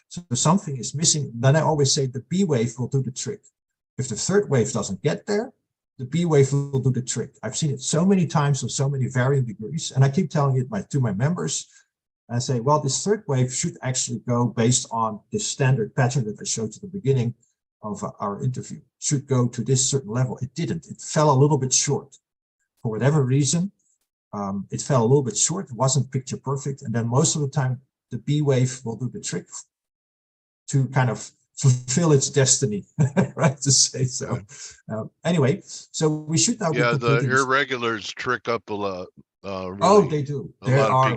F: So something is missing. Then I always say the B wave will do the trick. If the third wave doesn't get there, the B wave will do the trick. I've seen it so many times on so many varying degrees, and I keep telling it to my members. I say, well, this third wave should actually go based on this standard pattern that I showed at the beginning of our interview. Should go to this certain level. It didn't. It fell a little bit short. For whatever reason, it fell a little bit short. It wasn't picture perfect. And then most of the time, the B wave will do the trick to kind of fulfill its destiny, right, to say so. Anyway, so we should now be
A: the irregulars trick up a lot. Really,
F: oh, they do. They are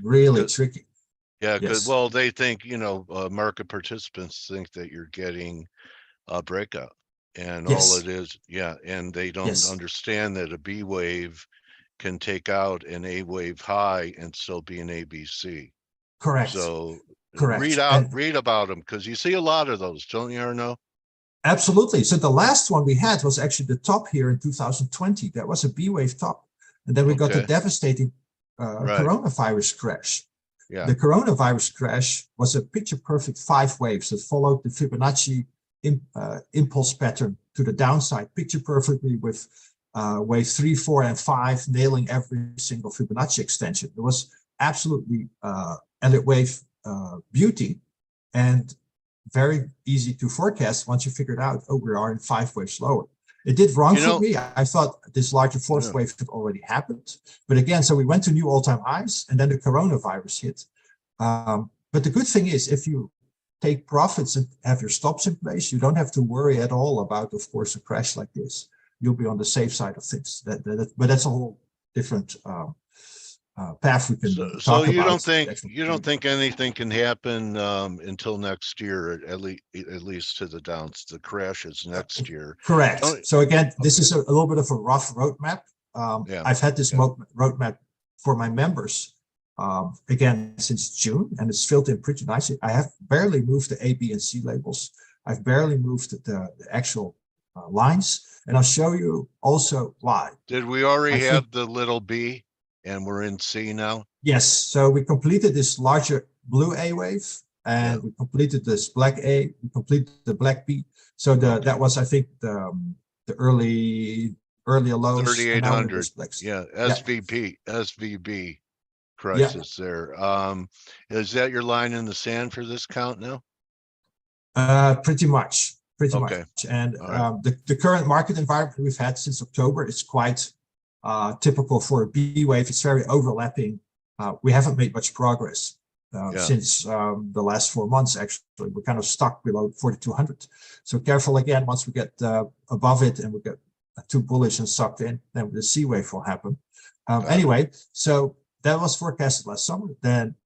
F: really tricky.
A: Yeah, because well, they think, market participants think that you're getting a breakout, and all it is, and they don't understand that a B wave can take out an A wave high and still be an ABC.
F: Correct.
A: So
F: correct.
A: Read about them, because you see a lot of those, don't you, Arno?
F: Absolutely. So the last one we had was actually the top here in 2020. That was a B wave top. And then we got the devastating coronavirus crash. Yeah. The coronavirus crash was a picture-perfect 5 waves that followed the Fibonacci impulse pattern to the downside, picture perfectly with wave 3, 4, and 5 nailing every single Fibonacci extension. It was absolutely edit wave beauty and very easy to forecast once you figured out, oh, we are in 5 waves lower. It did wrong for me. I thought this larger fourth wave had already happened. But again, so we went to new all-time highs, and then the coronavirus hit. But the good thing is, if you take profits and have your stops in place, you don't have to worry at all about, of course, a crash like this. You'll be on the safe side of things. But that's a whole different path we can
A: So
F: talk
A: you
F: about.
A: don't think anything can happen until next year, at least to the downs, the crashes next year.
F: Correct. So again, this
A: Okay.
F: is a little bit of a rough roadmap.
A: Yeah.
F: I've had this roadmap for my members again since June, and it's filled in pretty nicely. I have barely moved the A, B, and C labels. I've barely moved the actual lines, and I'll show you also why.
A: Did we already have the little B and we're in C now?
F: Yes. So we completed this larger blue A wave, and we completed this black A. We completed the black B. So that was, I think, the early lows.
A: 3,800. Yeah. SVB crisis there. Is that your line in the sand for this count now?
F: Pretty much.
A: Okay.
F: And
A: All
F: the current market environment we've had since October is quite typical for a B wave. It's very overlapping. We haven't made much progress since the last 4 months. Actually, we're kind of stuck below 4,200. So careful again. Once we get above it and we get too bullish and sucked in, then the C wave will happen. Anyway, so that was forecasted last summer. Then,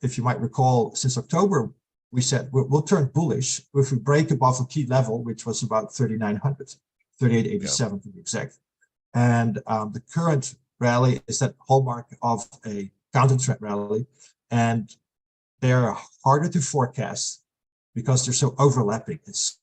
F: if you might recall, since October, we said we'll turn bullish if we break above a key level, which was about 3,900, 3,887 to be exact. And the current rally is that hallmark of a counter trend rally, and they're harder to forecast because they're so overlapping. It's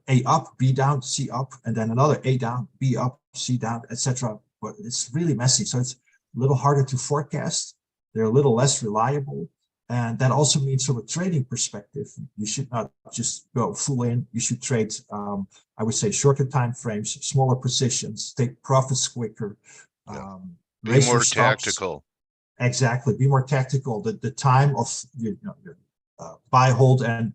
F: A up, B down, C up, and then another A down, B up, C down, etc. But it's really messy, so it's a little harder to forecast. They're a little less reliable. And that also means from a trading perspective, you should not just go full in. You should trade, I would say, shorter time frames, smaller positions, take profits quicker.
A: Be more tactical.
F: Exactly. Be more tactical. The time of your buy, hold, and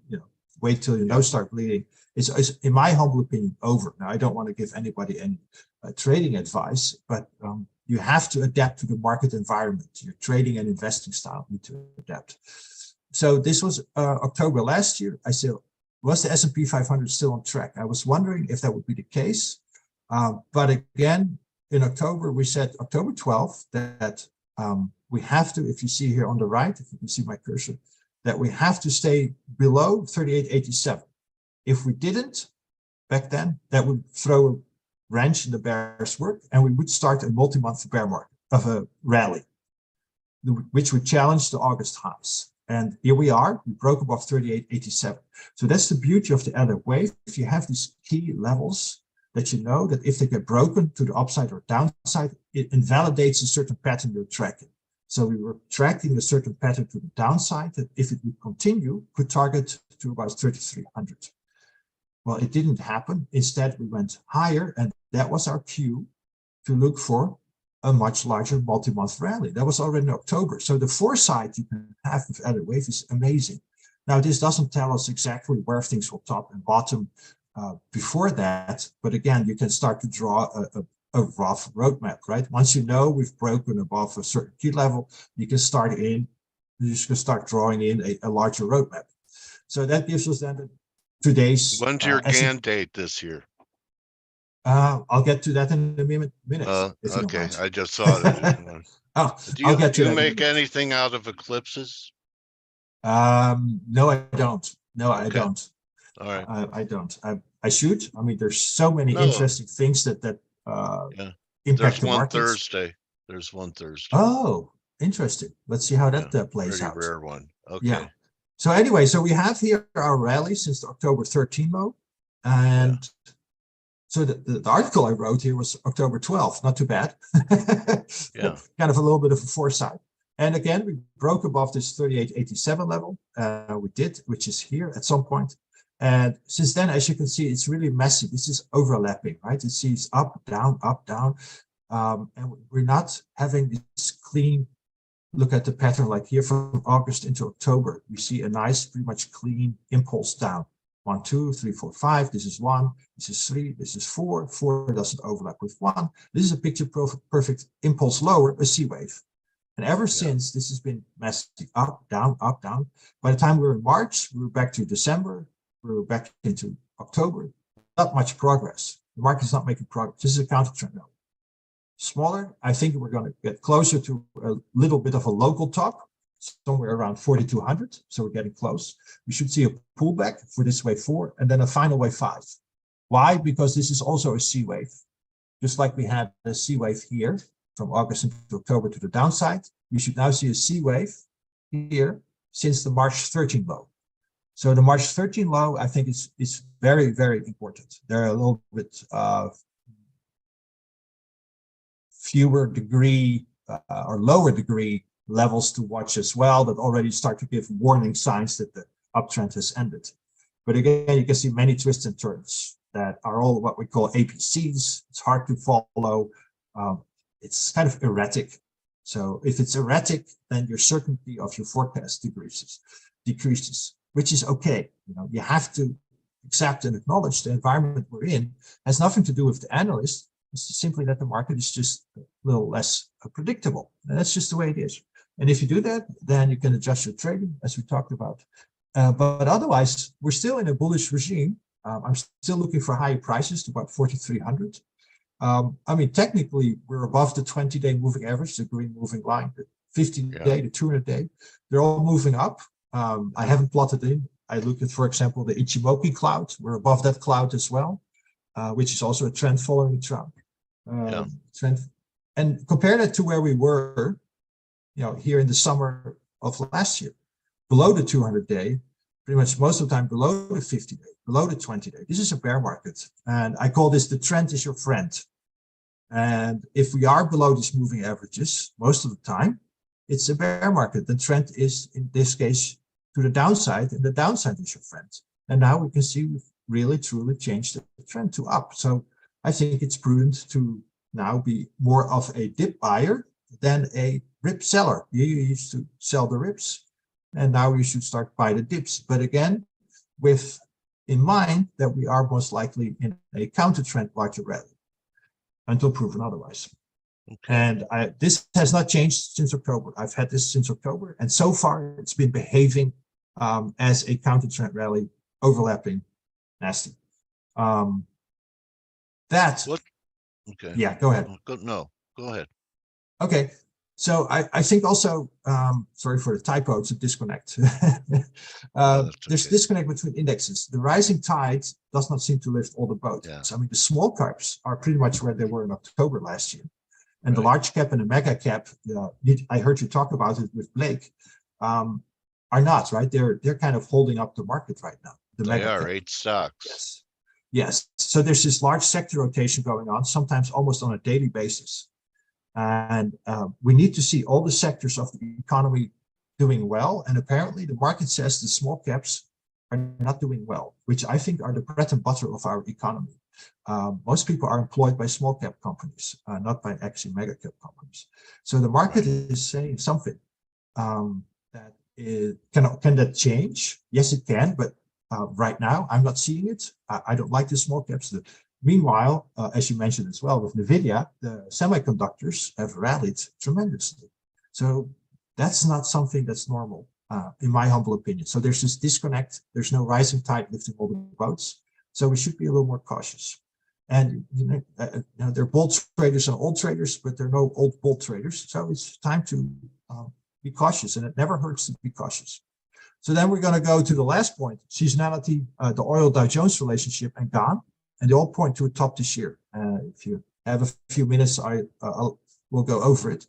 F: wait till your nose start bleeding is, in my humble opinion, over. Now, I don't want to give anybody any trading advice, but you have to adapt to the market environment. Your trading and investing style need to adapt. So this was October last year. I said, was the S&P 500 still on track? I was wondering if that would be the case. But again, in October, we said October 12th that we have to, if you see here on the right, if you can see my cursor, that we have to stay below 38.87. If we didn't back then, that would throw a wrench in the bear's work, and we would start a multi-month bear market of a rally, which would challenge the August highs. And here we are, we broke above 38.87. So that's the beauty of the other wave. If you have these key levels that you know that if they get broken to the upside or downside, it invalidates a certain pattern you're tracking. So we were tracking a certain pattern to the downside that if it would continue, could target to about 3,300. Well, it didn't happen. Instead, we went higher, and that was our cue to look for a much larger multi-month rally. That was already in October. So the foresight you can have with other wave is amazing. Now, this doesn't tell us exactly where things will top and bottom before that, but again, you can start to draw a rough roadmap, right? Once you know we've broken above a certain key level, you can start drawing in a larger roadmap. So that gives us then today's.
A: When's your GAN date this year?
F: I'll get to that in a minute.
A: Okay, I just saw it. Do you make anything out of eclipses?
F: No, I don't. No, I don't.
A: All right.
F: I don't. I should. I mean, there's so many interesting things that impact
A: There's
F: the markets.
A: There's one Thursday.
F: Oh, interesting. Let's see how that plays out.
A: Pretty rare one. Okay.
F: Yeah. So anyway, so we have here our rally since the October 13 low, and so the article I wrote here was October 12th. Not too bad.
A: Yeah.
F: Kind of a little bit of a foresight. And again, we broke above this 38.87 level. We did, which is here at some point. And since then, as you can see, it's really messy. This is overlapping, right? It sees up, down, and we're not having this clean look at the pattern like here from August into October. We see a nice, pretty much clean impulse down. 1, 2, 3, 4, 5. This is 1. This is 3. This is 4. 4 doesn't overlap with 1. This is a picture perfect impulse lower, a C wave. And ever since, this has been messy, up, down, up, down. By the time we were in March, we were back to December. We were back into October. Not much progress. The market is not making progress. This is a counter trend now. smaller. I think we're going to get closer to a little bit of a local top, somewhere around 4,200. So we're getting close. We should see a pullback for this wave 4 and then a final wave 5. Why? Because this is also a C wave. Just like we had a C wave here from August into October to the downside, we should now see a C wave here since the March 13 low. So the March 13 low, I think is very, very important. There are a little bit fewer degree or lower degree levels to watch as well that already start to give warning signs that the uptrend has ended. But again, you can see many twists and turns that are all what we call APCs. It's hard to follow. It's kind of erratic. So if it's erratic, then your certainty of your forecast decreases, which is okay. You know, you have to accept and acknowledge the environment we're in has nothing to do with the analyst. It's simply that the market is just a little less predictable. And that's just the way it is. And if you do that, then you can adjust your trading, as we talked about. But otherwise, we're still in a bullish regime. I'm still looking for higher prices to about 4,300. I mean, technically, we're above the 20-day moving average, the green moving line, the 50-day, the 200-day. They're all moving up. I haven't plotted in. I looked at, for example, the Ichimoku cloud. We're above that cloud as well, which is also a trend following Trump. Trend. And compare that to where we were, you know, here in the summer of last year, below the 200-day, pretty much most of the time below the 50-day, below the 20-day. This is a bear market. And I call this the trend is your friend. And if we are below these moving averages, most of the time, it's a bear market. The trend is, in this case, to the downside, and the downside is your friend. And now we can see we've really, truly changed the trend to up. So I think it's prudent to now be more of a dip buyer than a rip seller. You used to sell the rips, and now you should start buy the dips. But again, with in mind that we are most likely in a counter trend larger rally until proven otherwise. Okay. And this has not changed since October. I've had this since October, and so far it's been behaving as a counter trend rally, overlapping nasty. Okay. Yeah, go ahead.
A: No, go ahead.
F: Okay. So I think also, sorry for the typo, it's a disconnect. There's a disconnect between indexes. The rising tide does not seem to lift all the boats. Yeah. I mean, the small caps are pretty much where they were in October last year. And the large cap and the mega cap, I heard you talk about it with Blake, are not, right? They're kind of holding up the market right now.
A: They are 8 stocks.
F: Yes. Yes. So there's this large sector rotation going on, sometimes almost on a daily basis. And we need to see all the sectors of the economy doing well. And apparently the market says the small caps are not doing well, which I think are the bread and butter of our economy. Most people are employed by small cap companies, not by actually mega cap companies. So the market is saying something that can that change? Yes, it can, but right now I'm not seeing it. I don't like the small caps. Meanwhile, as you mentioned as well with NVIDIA, the semiconductors have rallied tremendously. So that's not something that's normal, in my humble opinion. So there's this disconnect. There's no rising tide lifting all the boats. So we should be a little more cautious. And there are bull traders and old traders, but there are no old bull traders. So it's time to be cautious, and it never hurts to be cautious. So then we're going to go to the last point, seasonality, the oil Dow Jones relationship, and gone. And they all point to a top this year. If you have a few minutes, we'll go over it.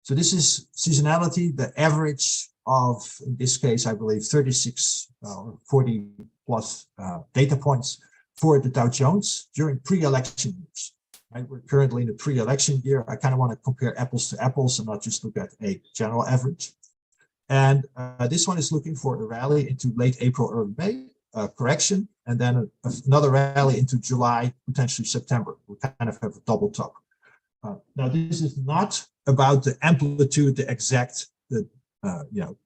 F: So this is seasonality, the average of, in this case, I believe 36 or 40 plus data points for the Dow Jones during pre-election years. Right? We're currently in the pre-election year. I kind of want to compare apples to apples and not just look at a general average. And this one is looking for a rally into late April, early May. Correction, and then another rally into July, potentially September. We kind of have a double top. Now, this is not about the amplitude, the exact,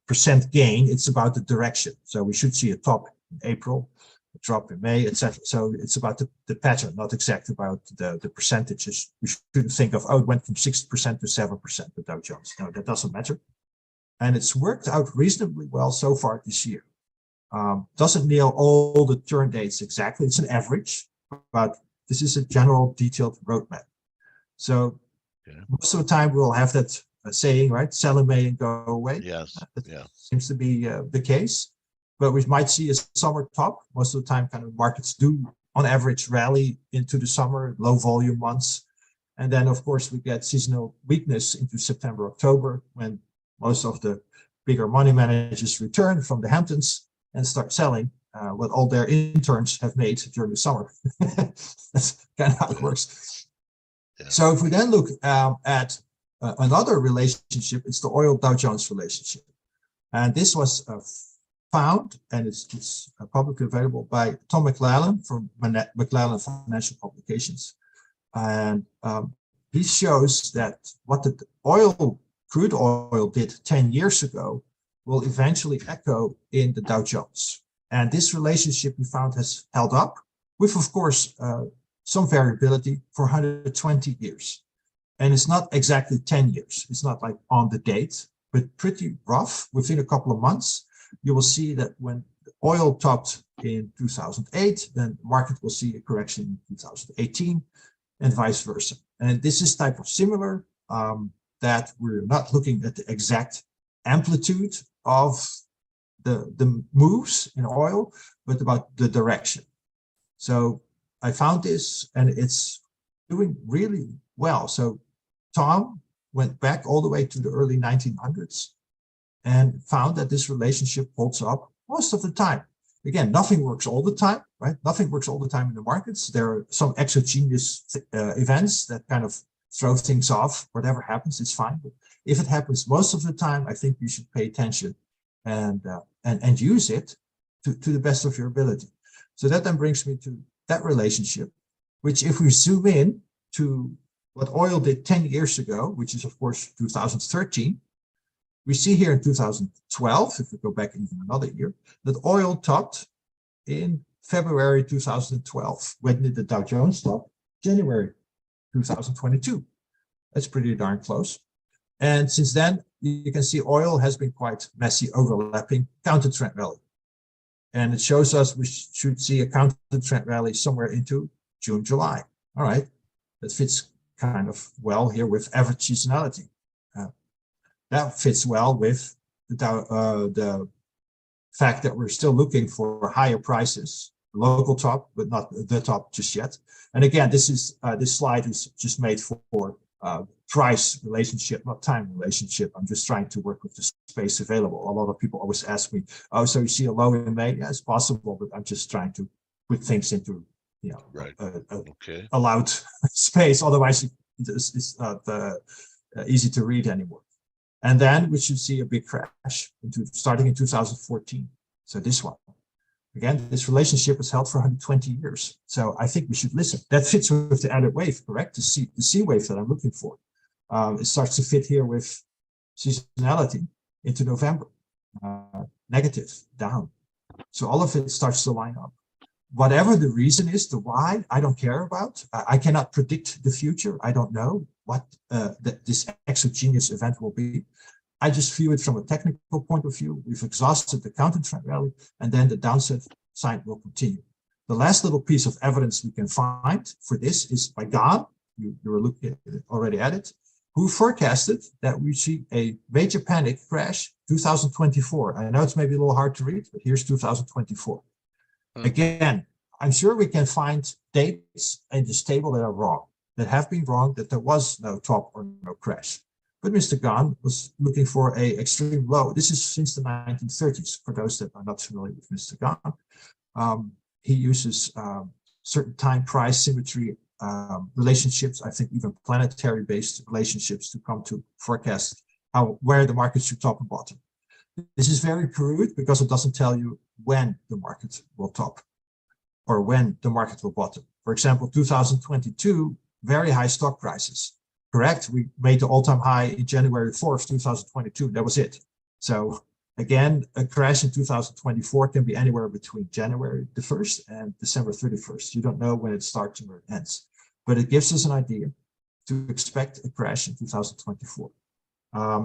F: percent gain. It's about the direction. So we should see a top in April, a drop in May, etc. So it's about the pattern, not exact about the percentages. We shouldn't think of, it went from 6% to 7%, the Dow Jones. No, that doesn't matter. And it's worked out reasonably well so far this year. Doesn't nail all the turn dates exactly. It's an average, but this is a general detailed roadmap. So Most of the time we'll have that saying, right? Sell in May and go away.
A: Yes.
F: That seems to be the case. But we might see a summer top. Most of the time, kind of markets do, on average, rally into the summer, low volume months. And then, of course, we get seasonal weakness into September, October, when most of the bigger money managers return from the Hamptons and start selling what all their interns have made during the summer. That's kind of how it works. Yeah. So if we then look at another relationship, it's the oil Dow Jones relationship. And this was found, and it's publicly available by Tom McClellan from McClellan Financial Publications. And he shows that what the crude oil did 10 years ago will eventually echo in the Dow Jones. And this relationship we found has held up with, of course, some variability for 120 years. And it's not exactly 10 years. It's not like on the date, but pretty rough. Within a couple of months, you will see that when oil topped in 2008, then the market will see a correction in 2018 and vice versa. And this is type of similar, that we're not looking at the exact amplitude of the moves in oil, but about the direction. So I found this, and it's doing really well. So Tom went back all the way to the early 1900s and found that this relationship holds up most of the time. Again, nothing works all the time, right? Nothing works all the time in the markets. There are some exogenous events that kind of throw things off. Whatever happens, it's fine. But if it happens most of the time, I think you should pay attention and use it to the best of your ability. So that then brings me to that relationship, which if we zoom in to what oil did 10 years ago, which is of course 2013, we see here in 2012, if we go back even another year, that oil topped in February 2012. When did the Dow Jones top? January 2022. That's pretty darn close. And since then, you can see oil has been quite messy, overlapping counter trend rally. And it shows us we should see a counter trend rally somewhere into June, July. All right, that fits kind of well here with average seasonality. That fits well with the fact that we're still looking for higher prices, local top, but not the top just yet. And again, this slide is just made for price relationship, not time relationship. I'm just trying to work with the space available. A lot of people always ask me, "Oh, so you see a low in May?" Yeah, it's possible, but I'm just trying to put things into
A: right.
F: allowed space. Otherwise, it's not easy to read anymore. And then we should see a big crash starting in 2014. So this one. Again, this relationship is held for 120 years. So I think we should listen. That fits with the added wave, correct? The C wave that I'm looking for. It starts to fit here with seasonality into November. Negative, down. So all of it starts to line up. Whatever the reason is, the why, I don't care about. I cannot predict the future. I don't know what this exogenous event will be. I just view it from a technical point of view. We've exhausted the counter trend rally, and then the downside side will continue. The last little piece of evidence we can find for this is by Kman. You were looking already at it, who forecasted that we see a major panic crash 2024. I know it's maybe a little hard to read, but here's 2024. Again, I'm sure we can find dates in this table that are wrong, that have been wrong, that there was no top or no crash. But Mr. Kman was looking for a extreme low. This is since the 1930s, for those that are not familiar with Mr. Kman. He uses certain time price symmetry relationships, I think even planetary-based relationships to come to forecast where the market should top and bottom. This is very crude because it doesn't tell you when the market will top or when the market will bottom. For example, 2022, very high stock prices. Correct? We made the all-time high in January 4th, 2022. That was it. So again, a crash in 2024 can be anywhere between January the 1st and December 31st. You don't know when it starts and where it ends. But it gives us an idea to expect a crash in 2024.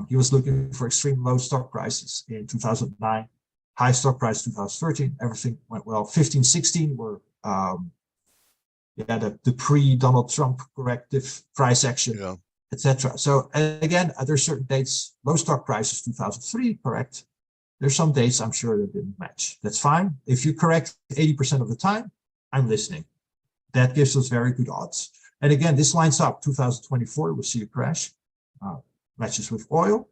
F: He was looking for extreme low stock prices in 2009, high stock price 2013. Everything went well. 15, 16 were the pre-Donald Trump corrective price action. etc. So again, there's certain dates, low stock prices 2003, correct? There's some dates I'm sure that didn't match. That's fine. If you correct 80% of the time, I'm listening. That gives us very good odds. And again, this lines up 2024, we'll see a crash, matches with oil.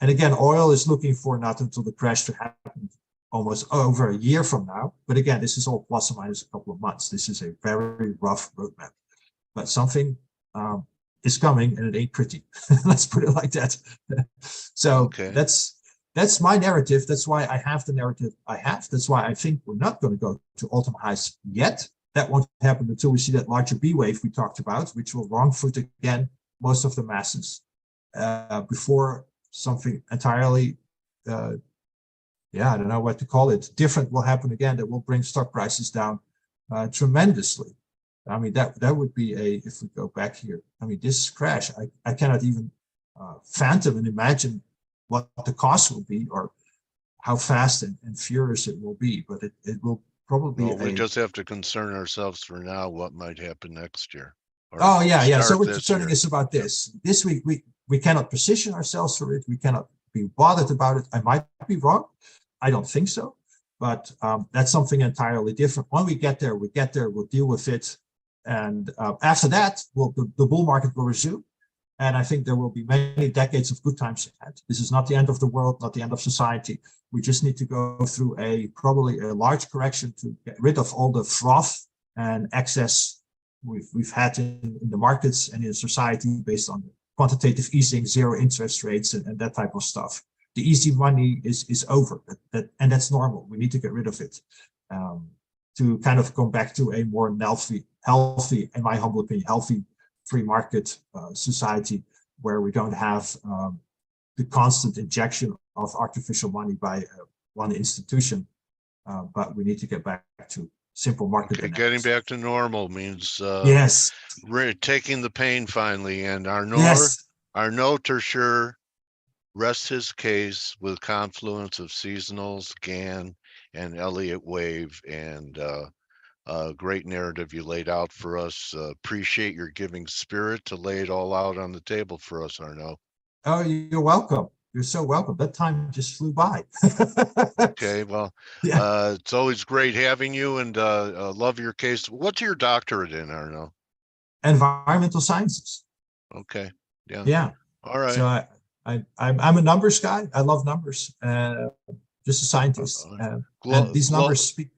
F: And again, oil is looking for not until the crash to happen almost over a year from now. But again, this is all plus or minus a couple of months. This is a very rough roadmap. But something is coming and it ain't pretty. Let's put it like that. So
A: Okay.
F: that's my narrative. That's why I have the narrative I have. That's why I think we're not going to go to all-time highs yet. That won't happen until we see that larger B wave we talked about, which will wrong foot again most of the masses before something entirely, I don't know what to call it, different will happen again that will bring stock prices down tremendously. I mean, that would be if we go back here, I mean, this crash, I cannot even fathom and imagine what the cost will be or how fast and furious it will be, but it will probably
A: Well, we just have to concern ourselves for now what might happen next year.
F: Oh, yeah. So
A: start
F: we're
A: this
F: concerning
A: year.
F: us about this. This week, we cannot position ourselves for it. We cannot be bothered about it. I might be wrong. I don't think so. But that's something entirely different. When we get there, we'll deal with it. And after that, the bull market will resume. And I think there will be many decades of good times ahead. This is not the end of the world, not the end of society. We just need to go through probably a large correction to get rid of all the froth and excess we've had in the markets and in society based on quantitative easing, zero interest rates, and that type of stuff. The easy money is over, and that's normal. We need to get rid of it to kind of go back to a more healthy, in my humble opinion, healthy free market society where we don't have the constant injection of artificial money by one institution, but we need to get back to simple market dynamics.
A: Getting back to normal means
F: yes,
A: taking the pain finally. And Arnaud Tertier rests his case with confluence of seasonals, GAN, and Elliott wave, and great narrative you laid out for us. Appreciate your giving spirit to lay it all out on the table for us, Arnaud.
F: Oh, you're welcome. You're so welcome. That time just flew by.
A: Okay, well, it's always great having you, and love your case. What's your doctorate in, Arnaud?
F: Environmental sciences.
A: Okay. Yeah.
F: Yeah.
A: All right.
F: So I'm a numbers guy. I love numbers. Just a scientist. And these numbers speak.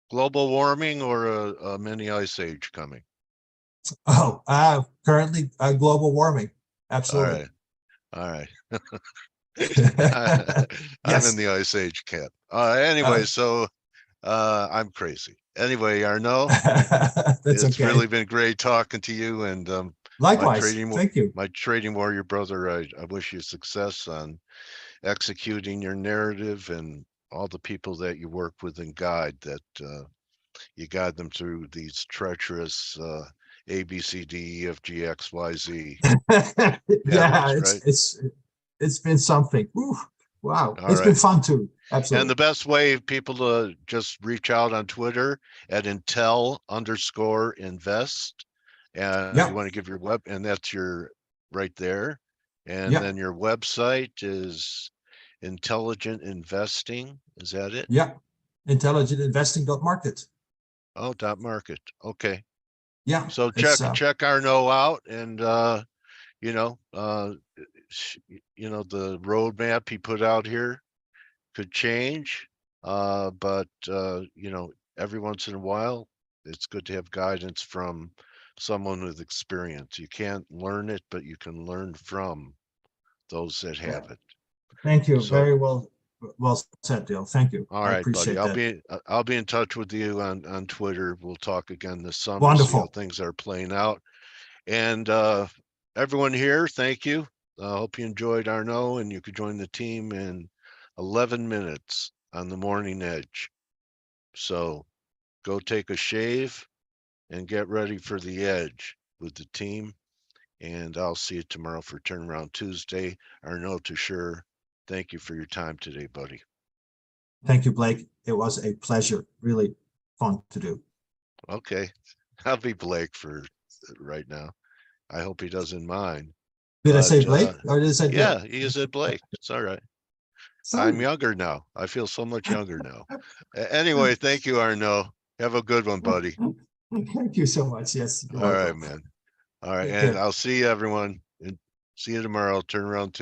A: Global warming or a mini ice age coming?
F: Oh, currently global warming. Absolutely.
A: All right.
F: Yes.
A: I'm in the ice age camp. Anyway, so I'm crazy. Anyway, Arnaud, it's really been great talking to you. And
F: likewise, thank you.
A: My trading warrior brother, I wish you success on executing your narrative, and all the people that you work with and guide, that you guide them through these treacherous A, B, C, D, E, F, G, X, Y, Z.
F: Yeah,
A: right?
F: It's been something. Woo, wow,
A: It's
F: been fun too. Absolutely.
A: And the best way, people, to just reach out on Twitter at Intel_invest. And you want to give your web, and that's your right there. And then your website is Intelligent Investing. Is that it?
F: Yeah. Intelligentinvesting.market.
A: Oh, .market. Okay.
F: Yeah.
A: So check Arnaud out, and the roadmap he put out here could change, but every once in a while it's good to have guidance from someone with experience. You can't learn it, but you can learn from those that have it.
F: Thank you. Very well said, Dale. Thank you.
A: All right, buddy. I'll be in touch with you on Twitter. We'll talk again this summer.
F: Wonderful.
A: See how things are playing out. And everyone here, thank you. I hope you enjoyed Arnaud, and you could join the team in 11 minutes on the morning edge. So go take a shave and get ready for the edge with the team. And I'll see you tomorrow for Turnaround Tuesday. Arnaud Tertier, thank you for your time today, buddy.
F: Thank you, Blake. It was a pleasure. Really fun to do.
A: Okay. I'll be Blake for right now. I hope he doesn't mind.
F: Did I say
A: But,
F: Blake or did I say Dale?
A: Yeah, he said Blake. It's all right.
F: Sorry.
A: I'm younger now. I feel so much younger now. Anyway, thank you, Arnaud. Have a good one, buddy.
F: Thank you so much. Yes. You're
A: All right,
F: welcome.
A: man. All right,
F: Take
A: and
F: care.
A: I'll see everyone. And see you tomorrow. Turn around Tuesday.